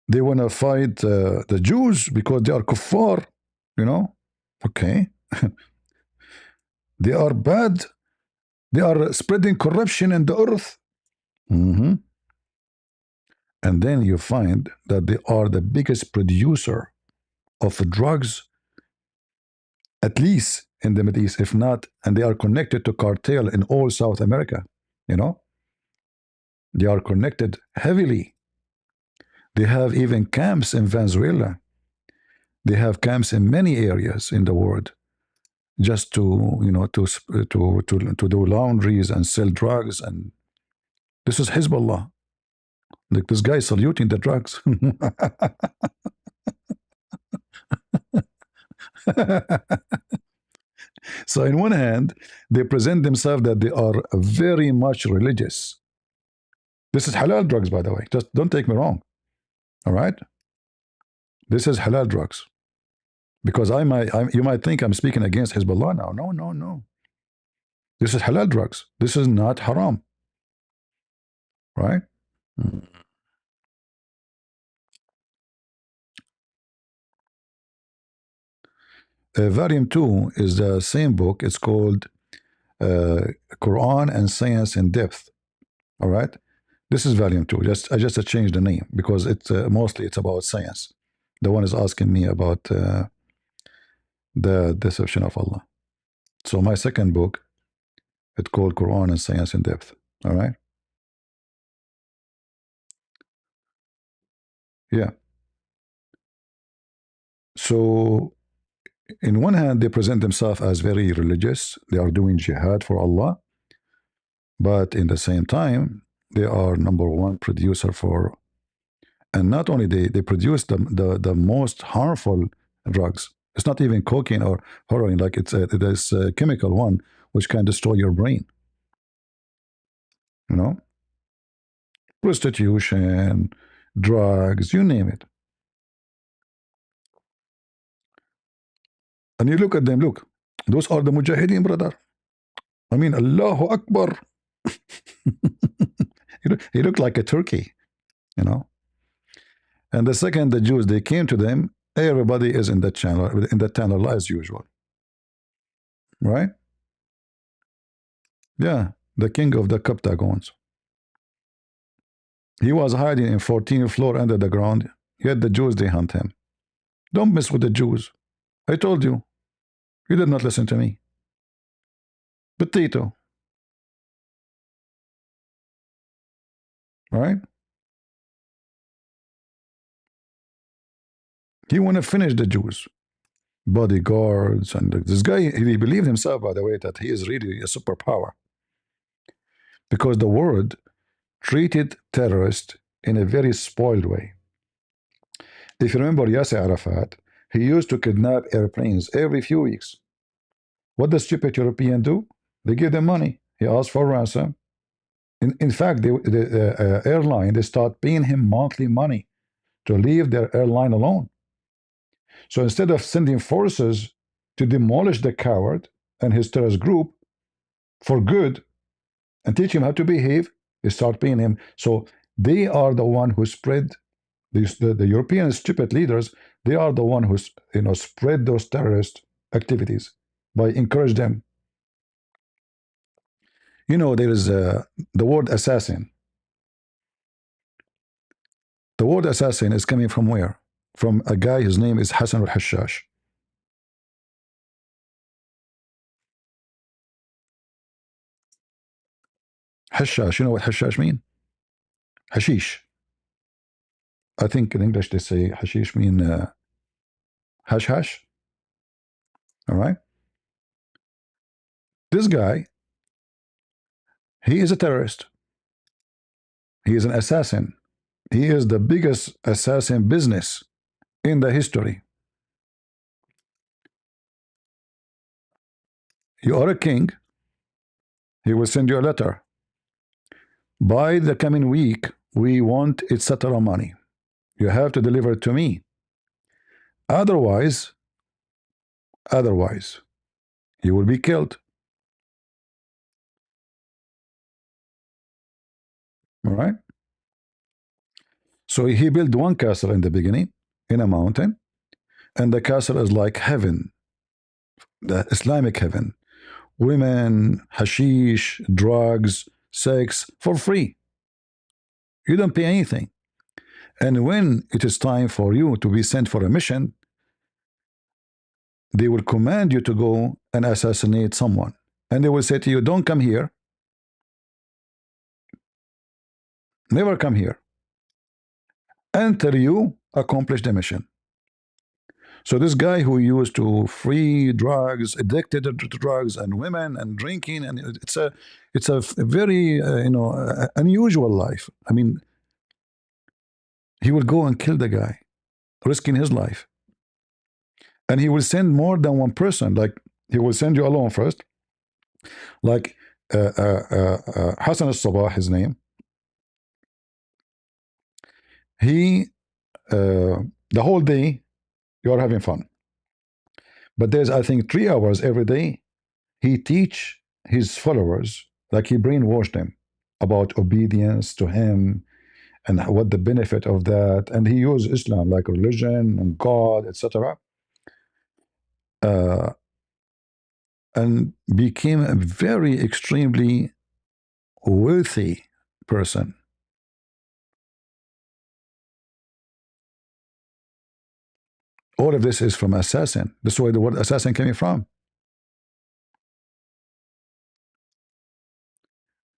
they want to fight the Jews because they are kuffar, Okay. They are bad. They are spreading corruption in the earth. And then you find that they are the biggest producer of drugs at least in the Middle East, if not, and they are connected to cartel in all South America. You know, they are connected heavily. They have even camps in Venezuela. They have camps in many areas in the world just to to do laundries and sell drugs. And this is Hezbollah. Like this guy saluting the drugs. So in one hand, they present themselves that they are very much religious. This is halal drugs, by the way. Just don't take me wrong. All right, this is halal drugs. Because you might think I'm speaking against Hezbollah now. No, no, no. This is halal drugs. This is not haram. Right? Volume 2 is the same book. It's called Quran and Science in Depth. All right? This is volume 2. I just changed the name because mostly it's about science. The one is asking me about the deception of Allah. So my second book, it's called Quran and Science in Depth. All right? Yeah. So in one hand, they present themselves as very religious. They are doing jihad for Allah. But in the same time, they are number one producer for, and not only they produce the most harmful drugs. It's not even cocaine or heroin, like it's this chemical one which can destroy your brain. You know, prostitution, drugs, you name it. And you look at them, look, those are the Mujahideen, brother. I mean, Allahu Akbar. He looked like a turkey, you know. And the second the Jews they came to them, everybody is in the tunnel as usual, right? Yeah, the king of the Captagons. He was hiding in 14th floor under the ground. Yet the Jews they hunt him. Don't mess with the Jews. I told you. You did not listen to me. Potato. Right? He want to finish the Jews. Bodyguards and this guy, he believed himself, by the way, that he is really a superpower. Because the world treated terrorists in a very spoiled way. If you remember Yasser Arafat, he used to kidnap airplanes every few weeks. What does stupid European do? They give them money. He asks for ransom. In fact, the airline, they start paying him monthly money to leave their airline alone. So instead of sending forces to demolish the coward and his terrorist group for good and teach him how to behave, they start paying him. So they are the one who spread the European stupid leaders. They are the one who spread those terrorist activities by encourage them. There is the word assassin. The word assassin is coming from where? From a guy whose name is Hassan al-Hashash. Hashash, you know what hashash mean? Hashish. I think in English they say hashish mean hash hash. All right. This guy, he is a terrorist. He is an assassin. He is the biggest assassin business in the history. You are a king. He will send you a letter. By the coming week, we want etc. money. You have to deliver it to me. Otherwise, you will be killed. All right. So he built one castle in the beginning in a mountain, and the castle is like heaven, the Islamic heaven. Women, hashish, drugs, sex for free. You don't pay anything. And when it is time for you to be sent for a mission, they will command you to go and assassinate someone. And they will say to you, don't come here. Never come here until you accomplish the mission. So this guy who used to free drugs, addicted to drugs and women and drinking, and it's a very unusual life. I mean, he will go and kill the guy, risking his life, and he will send more than one person. Like he will send you alone first, like Hassan al-Sabah, his name. He the whole day you are having fun, but there's I think 3 hours every day he teach his followers, like he brainwashed them about obedience to him and what the benefit of that, and he used Islam like religion and God, etc., and became a very extremely wealthy person. All of this is from assassin. This is where the word assassin came from.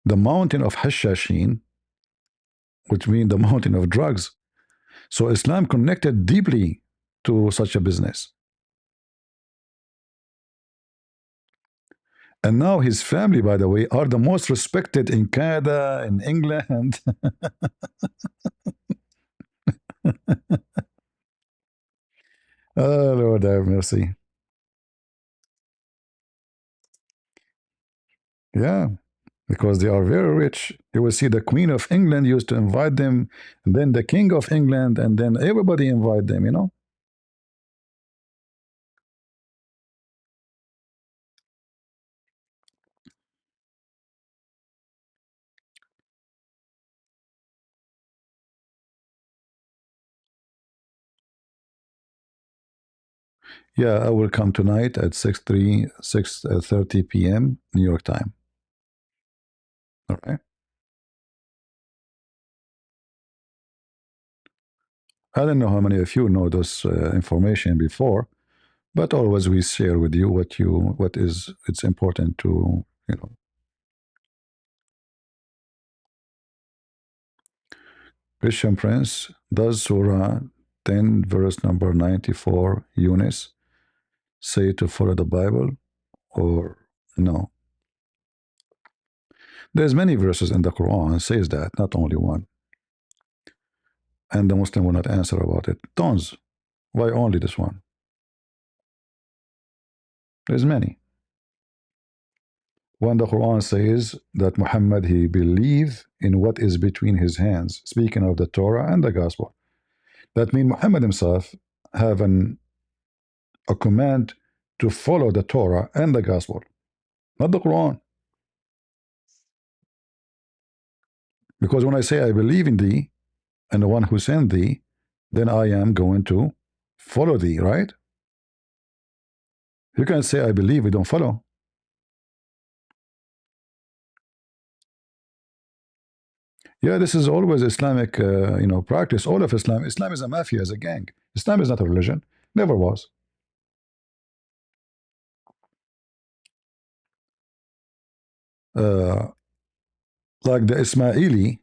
The mountain of Hashashin, which means the mountain of drugs. So Islam connected deeply to such a business. And now his family, by the way, are the most respected in Canada, in England. Oh, Lord have mercy. Yeah, because they are very rich. You will see the Queen of England used to invite them, and then the King of England, and then everybody invite them. Yeah, I will come tonight at 6:30 p.m. New York time. All right. I don't know how many of you know this information before, but always we share with you what is it's important to Christian Prince, does Surah 10 verse number 94 Yunus say to follow the Bible or no? There's many verses in the Quran says that, not only one. And the Muslim will not answer about it. Tons. Why only this one? There's many. When the Quran says that Muhammad he believed in what is between his hands, speaking of the Torah and the Gospel, that means Muhammad himself have a command to follow the Torah and the Gospel, not the Quran. Because when I say I believe in thee and the one who sent thee, then I am going to follow thee, right? You can't say I believe, we don't follow. Yeah, this is always Islamic, practice. All of Islam. Islam is a mafia, is a gang. Islam is not a religion. Never was. Uh, like the Ismaili,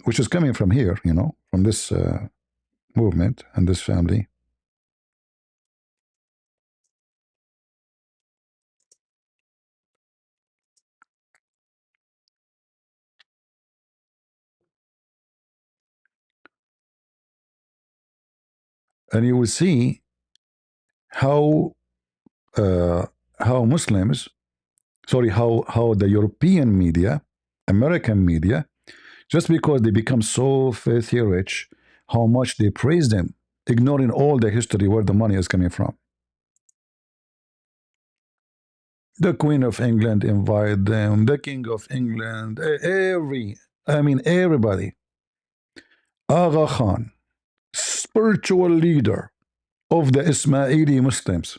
which is coming from here, from this movement and this family. And you will see how uh, Muslims, sorry, how the European media, American media, just because they become so filthy rich, how much they praise them, ignoring all the history where the money is coming from. The Queen of England invite them, the King of England, everybody. Aga Khan, spiritual leader of the Ismaili Muslims.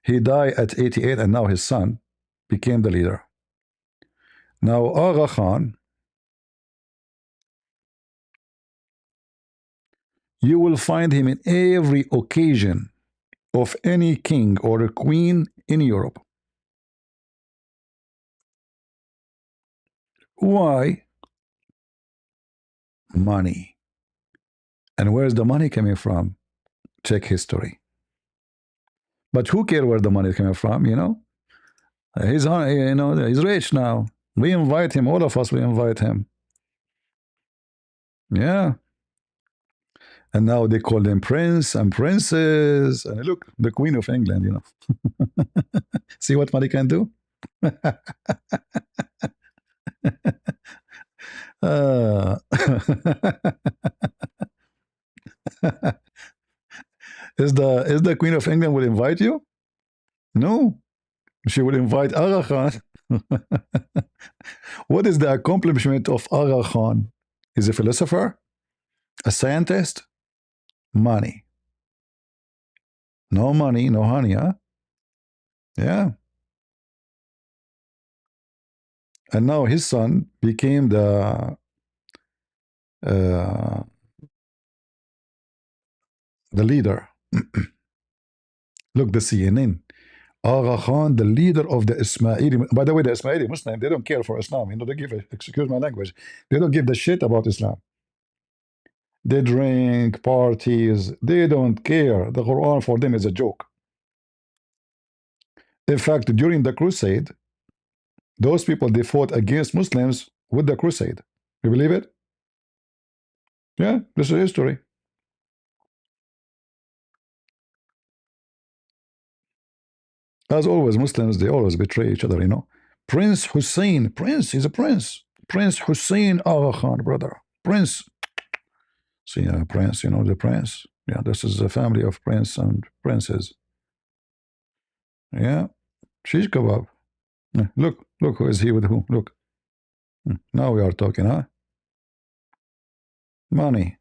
He died at 88 and now his son became the leader. Now Aga Khan You will find him in every occasion of any king or a queen in Europe. Why? Money. And where's the money coming from? Check history. But who cares where the money is coming from, you know? He's rich now. We invite him, all of us, we invite him. Yeah. And now they call them prince and princess. And look, the Queen of England, you know. See what money can do? uh, is the Queen of England will invite you? No. She will invite Aga Khan. What is the accomplishment of Aga Khan? Is a philosopher? A scientist? Money. No money, no honey, huh? Yeah. And now his son became uh, the leader. Look, the CNN. Aga Khan, the leader of the Ismaili. By the way, the Ismaili Muslim, they don't care for Islam. You know, they give, excuse my language, they don't give the shit about Islam. They drink, parties, they don't care. The Quran for them is a joke. In fact, during the crusade, those people, they fought against Muslims with the crusade. You believe it? Yeah, this is history. As always, Muslims, they always betray each other, you know. Prince Hussein, Prince, he's a prince. Prince Hussein Aga Khan, brother. Prince. See, Prince, you know, the prince. Yeah, this is a family of prince and princes. Yeah, shish kebab. Look, look, who is he with who? Look. Now we are talking, huh? Money.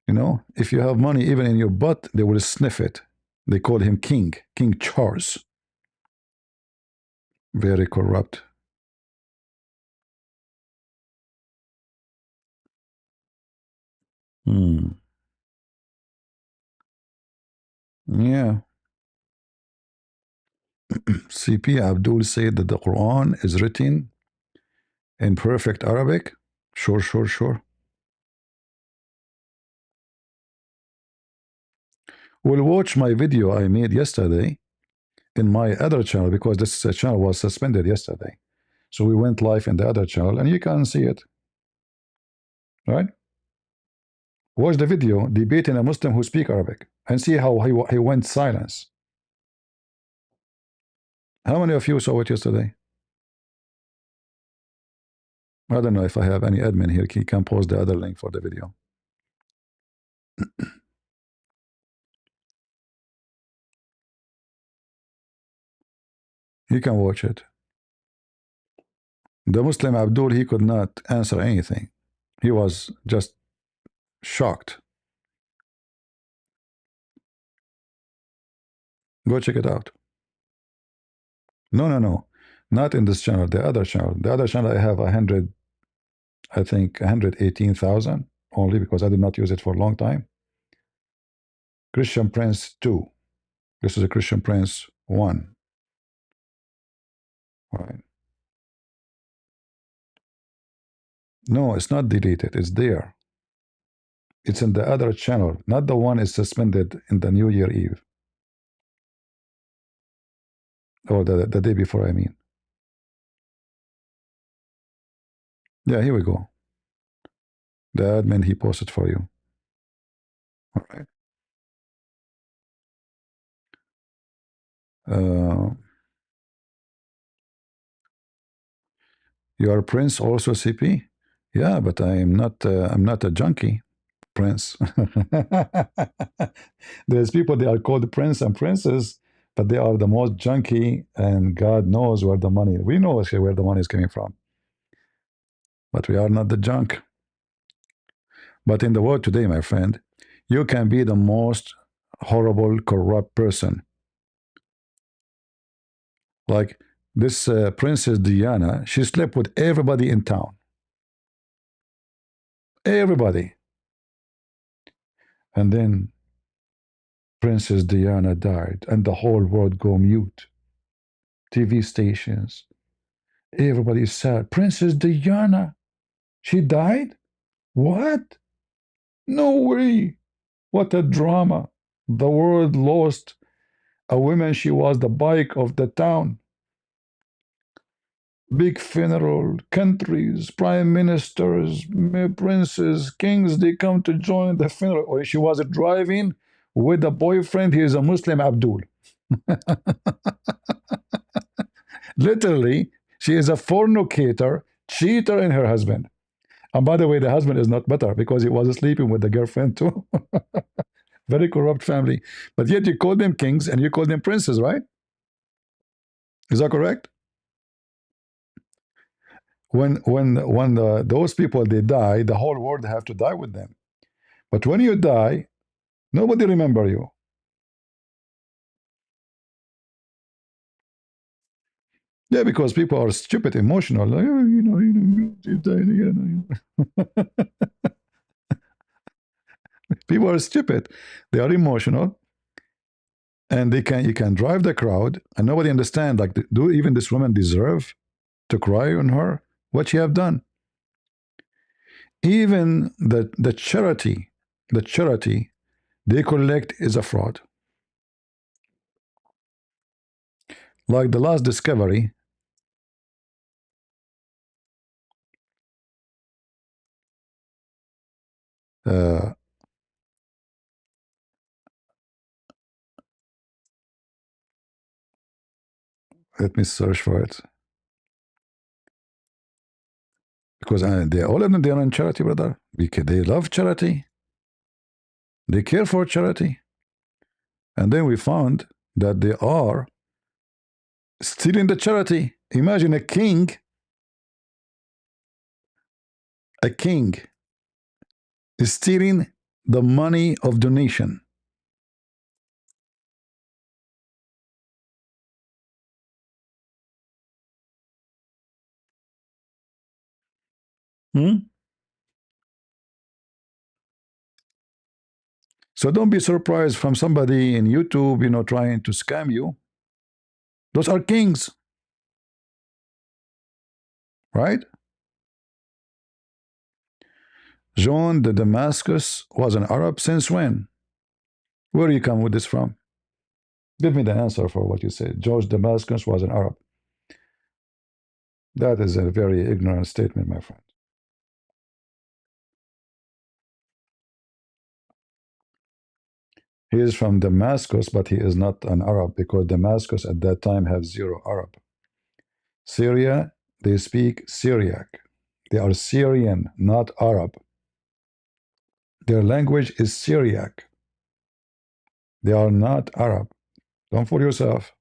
You know, if you have money even in your butt, they will sniff it. They call him King, King Charles. Very corrupt. Yeah. CP Abdul said that the Quran is written in perfect Arabic. Sure, sure, sure. Well, watch my video I made yesterday in my other channel because this channel was suspended yesterday. So we went live in the other channel and you can see it. Right? Watch the video debating a Muslim who speak Arabic and see how he went silence. How many of you saw it yesterday? I don't know if I have any admin here. He can post the other link for the video. You can watch it. The Muslim Abdul, he could not answer anything. He was just shocked. Go check it out. No, no, no. Not in this channel, the other channel. The other channel I have 100, I think 118,000 only because I did not use it for a long time. Christian Prince 2. This is a Christian Prince 1. All right. No, it's not deleted. It's there. It's in the other channel, not the one is suspended in the New Year Eve. Or the day before, I mean. Yeah, here we go. The admin, he posted for you. All right. You are Prince also, CP? Yeah, but I'm not a junkie, Prince. There's people, they are called Prince and Princess, but they are the most junky, and God knows where the money, we know where the money is coming from. But we are not the junk. But in the world today, my friend, you can be the most horrible, corrupt person. Like this Princess Diana, she slept with everybody in town. Everybody. And then Princess Diana died, and the whole world go mute. TV stations, everybody is sad. Princess Diana, she died? What? No way. What a drama. The world lost a woman. She was the bike of the town. Big funeral, countries, prime ministers, princes, kings, they come to join the funeral. Or she was driving with a boyfriend. He is a Muslim, Abdul. Literally, she is a fornicator, cheater in her husband. And by the way, the husband is not better because he was sleeping with the girlfriend too. Very corrupt family. But yet you call them kings and you call them princes, right? Is that correct? When those people they die, the whole world have to die with them. But when you die, nobody remember you. Yeah, because people are stupid, emotional. Like, oh, you died again. People are stupid. They are emotional, and they can you can drive the crowd, and nobody understand. Like, do even this woman deserve to cry on her what she have done? Even the charity they collect is a fraud. Like the last discovery, uh, let me search for it because they all of them they are in charity, brother. Because they love charity, they care for charity, and then we found that they are stealing the charity. Imagine a king is stealing the money of donation. Hmm? So don't be surprised from somebody in YouTube, trying to scam you. Those are kings, right? John the Damascus was an Arab since when? Where do you come with this from? Give me the answer for what you said. George Damascus was an Arab. That is a very ignorant statement, my friend. He is from Damascus, but he is not an Arab because Damascus at that time have zero Arab. Syria, they speak Syriac. They are Syrian, not Arab. Their language is Syriac. They are not Arab. Don't fool yourself.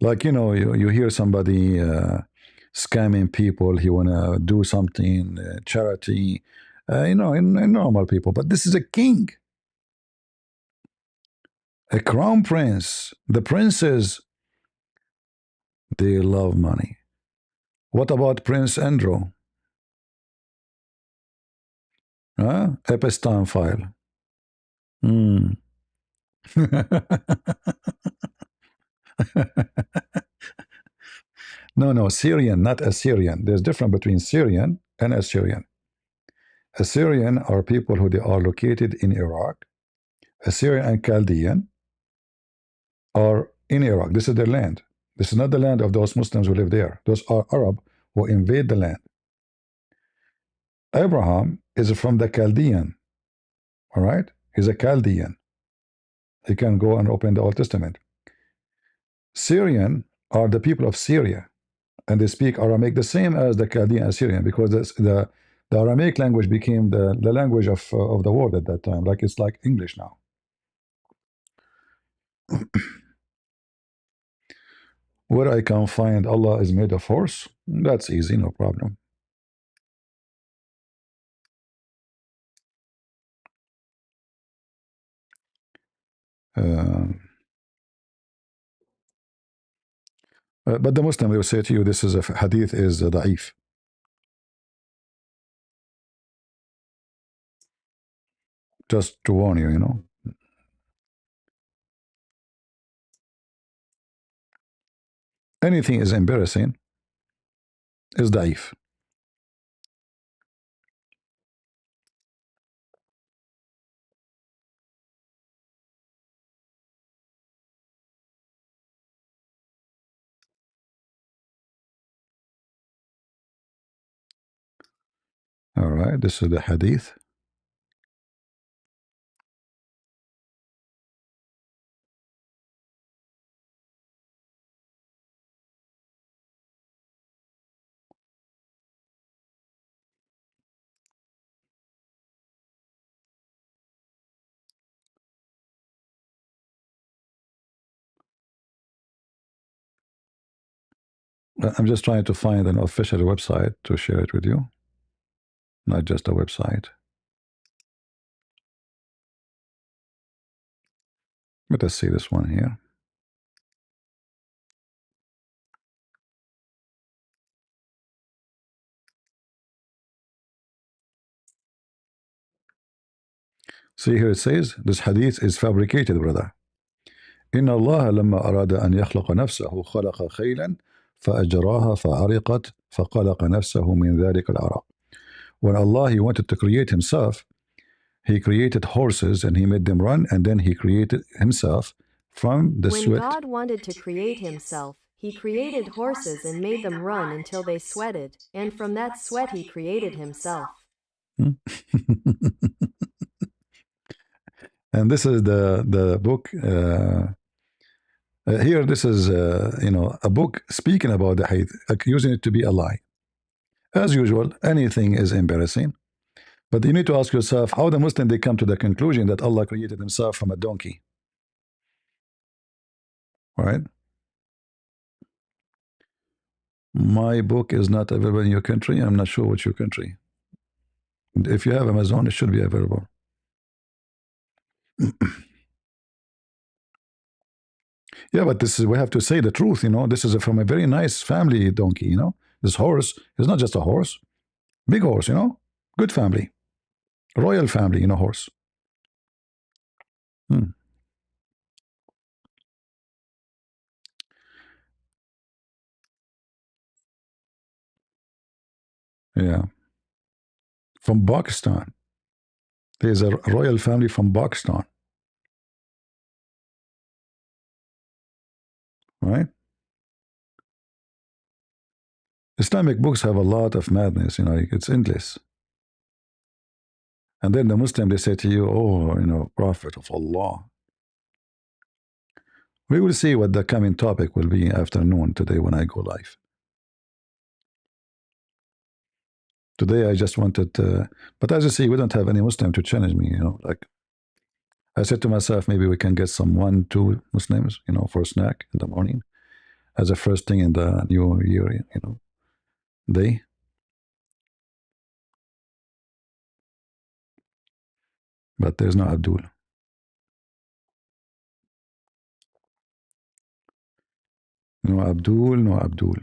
Like, you hear somebody scamming people, he want to do something, charity, in normal people. But this is a king, a crown prince. The princes, they love money. What about Prince Andrew? Huh? Epstein file. Hmm. No, no, Syrian, not Assyrian. There's difference between Syrian and Assyrian. Assyrian are people who they are located in Iraq. Assyrian and Chaldean are in Iraq. This is their land. This is not the land of those Muslims who live there. Those are Arab who invade the land. Abraham is from the Chaldean. All right, he's a Chaldean. He can go and open the Old Testament. Syrian are the people of Syria, and they speak Aramaic the same as the Chaldean Assyrian because the Aramaic language became the language of the world at that time. Like it's like English now. Where I can find Allah is made of horse, that's easy, no problem. Uh, But the Muslim, they will say to you, this is a hadith is da'if. Just to warn you, you know. Anything is embarrassing is da'if. All right, this is the hadith. I'm just trying to find an official website to share it with you, not just a website. Let us see this one here. See here it says this hadith is fabricated, brother. إن الله لما أراد أن يخلق نفسه خلق خيلا فأجراها فعرقت فخلق نفسه من ذلك العرق. When Allah he wanted to create himself, he created horses and he made them run, and then he created himself from the sweat. When God wanted to create himself, he created horses and made them run until they sweated, and from that sweat he created himself. And this is the book. Here, this is a book speaking about the hadith, accusing it to be a lie. As usual, anything is embarrassing. But you need to ask yourself how the Muslim they come to the conclusion that Allah created himself from a donkey. Right? My book is not available in your country. I'm not sure what's your country. If you have Amazon, it should be available. Yeah, but this is, we have to say the truth, you know. This is from a very nice family donkey, you know. This horse is not just a horse, big horse, you know, good family, royal family, you know, horse. Yeah, from Pakistan. There's a royal family from Pakistan, right? Islamic books have a lot of madness, you know, it's endless. And then the Muslim, they say to you, oh, you know, Prophet of Allah. We will see what the coming topic will be afternoon today when I go live. Today I just wanted, but as you see, we don't have any Muslim to challenge me, you know, like I said to myself, maybe we can get some 1-2 Muslims, you know, for a snack in the morning as a first thing in the new year, you know, day. But there's no Abdul. No Abdul, no Abdul.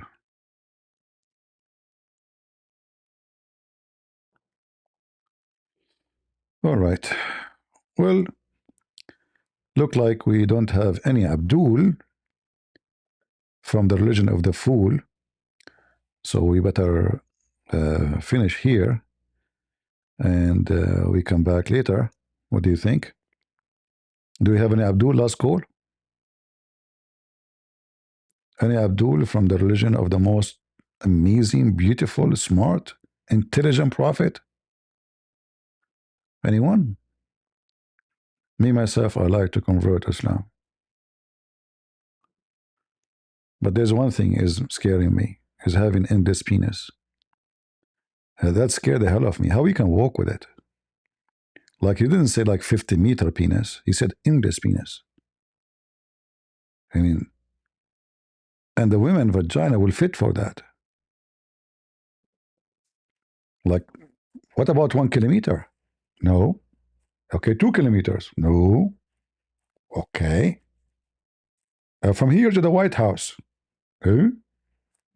All right. Well, look like we don't have any Abdul from the religion of the fool. So we better finish here and we come back later. What do you think? Do we have any Abdul last call? Any Abdul from the religion of the most amazing, beautiful, smart, intelligent prophet? Anyone? Me, myself, I like to convert Islam. But there's one thing is scaring me, is having endless penis. That scared the hell of me. How we can walk with it? Like he didn't say like 50-meter penis. He said endless penis. I mean, and the women vagina will fit for that. Like, what about 1 kilometer? No. Okay, 2 kilometers? No. Okay. From here to the White House? Who?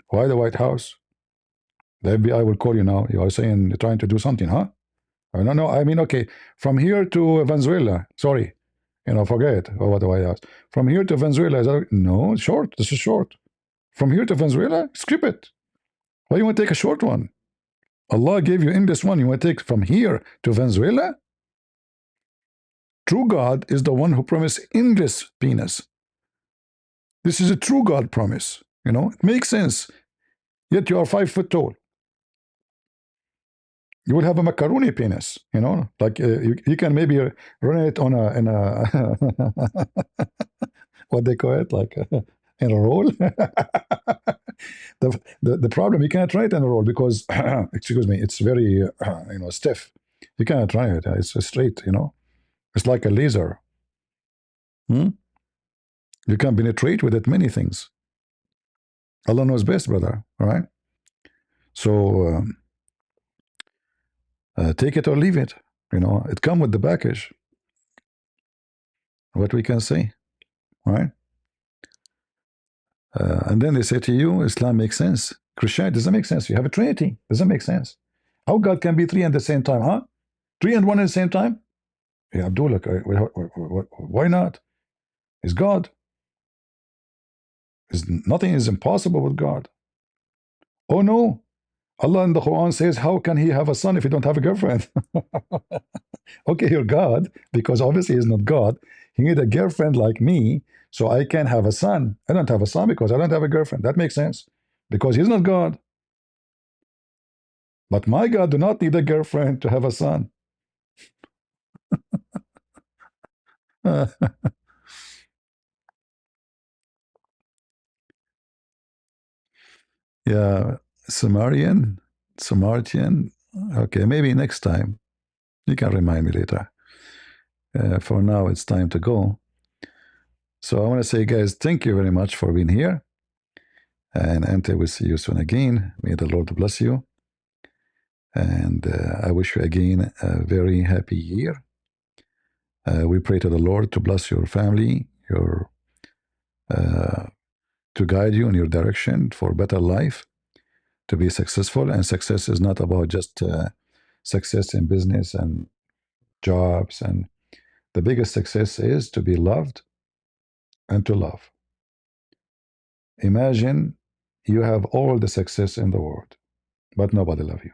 Why the White House? The FBI will call you now. You are saying you're trying to do something, huh? No, no. I mean, okay, from here to Venezuela. Sorry, forget it. Oh, what the White House. From here to Venezuela. No, short. This is short. From here to Venezuela, skip it. Why you want to take a short one? Allah gave you in this one. You want to take from here to Venezuela? True God is the one who promised endless penis. This is a true God promise. It makes sense. Yet you are 5 foot tall. You will have a macaroni penis. Like you can maybe run it on a what they call it, like in a roll. the problem, you can't try it in a roll because excuse me, it's very stiff. You cannot try it. It's straight. It's like a laser. You can penetrate with it many things. Allah knows best, brother. All right. So take it or leave it. It come with the package. What we can say, right? And then they say to you, Islam makes sense. Christianity doesn't make sense. You have a Trinity. Doesn't make sense. How God can be three at the same time, huh? Three and one at the same time? Yeah, Abdullah, why not? He's God. Nothing is impossible with God. Oh no. Allah in the Quran says, how can he have a son if he don't have a girlfriend? Okay, you're God, because obviously he's not God. He need a girlfriend like me, so I can have a son. I don't have a son because I don't have a girlfriend. That makes sense, because he's not God. But my God do not need a girlfriend to have a son. Yeah, Samaritan. Okay, maybe next time. You can remind me later. For now, it's time to go. So I want to say, guys, thank you very much for being here. And Ante, we'll see you soon again. May the Lord bless you. And I wish you again a very happy year. We pray to the Lord to bless your family, to guide you in your direction for better life, to be successful. And success is not about just success in business and jobs. And the biggest success is to be loved and to love. Imagine you have all the success in the world, but nobody loves you.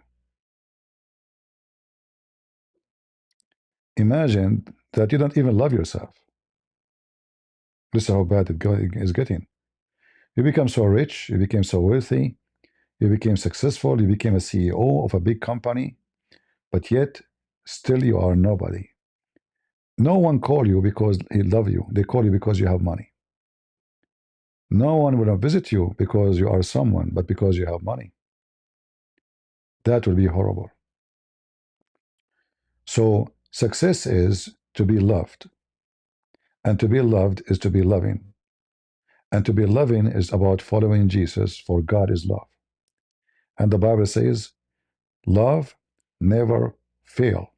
Imagine that you don't even love yourself. This is how bad it is getting. You become so rich, you became so wealthy, you became successful, you became a CEO of a big company, but yet still you are nobody. No one call you because he love you. They call you because you have money. No one will visit you because you are someone, but because you have money. That will be horrible. So success is to be loved. And to be loved is to be loving. And to be loving is about following Jesus, for God is love. And the Bible says, love never fail.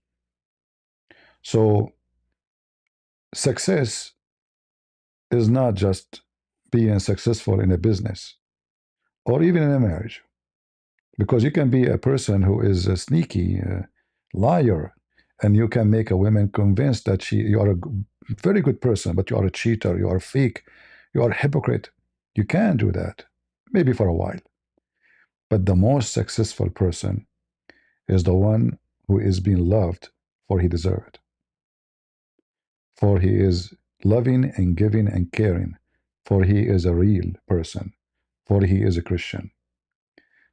So success is not just being successful in a business or even in a marriage, because you can be a person who is a sneaky liar, and you can make a woman convinced that you are a very good person, but you are a cheater, you are fake, you are a hypocrite. You can do that, maybe for a while. But the most successful person is the one who is being loved for he deserves it. For he is loving and giving and caring. For he is a real person. For he is a Christian.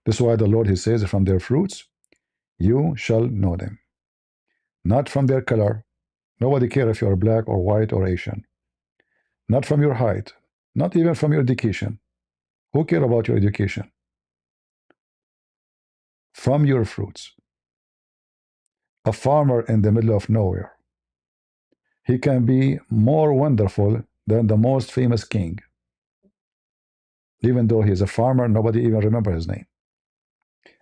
This is why the Lord, he says, from their fruits you shall know them. Not from their color. Nobody cares if you are black or white or Asian. Not from your height. Not even from your education. Who cares about your education? From your fruits. A farmer in the middle of nowhere, he can be more wonderful than the most famous king. Even though he's a farmer, nobody even remembers his name.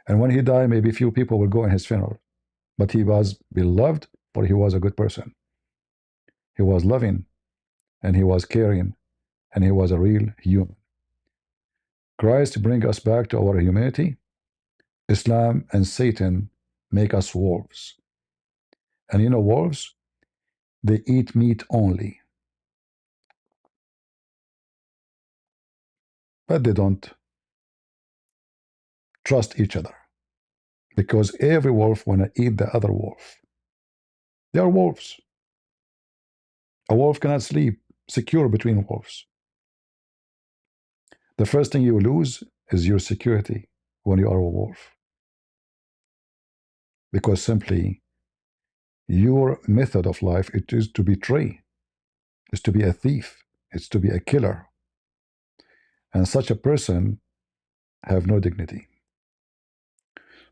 And when he died, maybe few people will go in his funeral. But he was beloved, for he was a good person. He was loving, and he was caring, and he was a real human. Christ bring us back to our humanity. Islam and Satan make us wolves. And you know, wolves, they eat meat only, but they don't trust each other because every wolf want to eat the other wolf. They are wolves. A wolf cannot sleep secure between wolves. The first thing you lose is your security when you are a wolf, because simply your method of life, it is to betray, is to be a thief, it's to be a killer, and such a person have no dignity.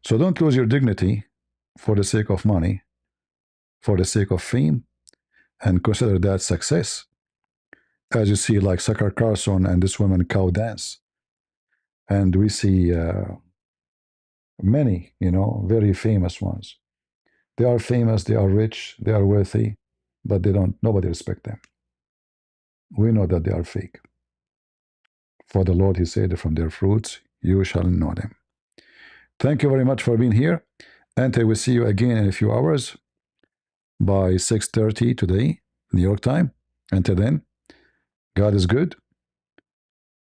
So don't lose your dignity for the sake of money, for the sake of fame, and consider that success. As you see, like Tucker Carlson and this woman cow dance, and we see many, very famous ones. They are famous, they are rich, they are wealthy, but nobody respect them. We know that they are fake. For the Lord, He said, from their fruits you shall know them. Thank you very much for being here, and I will see you again in a few hours by 6:30 today, New York time. Until then, God is good,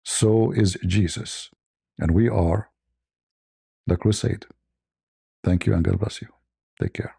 so is Jesus, and we are the crusade. Thank you, and God bless you. Take care.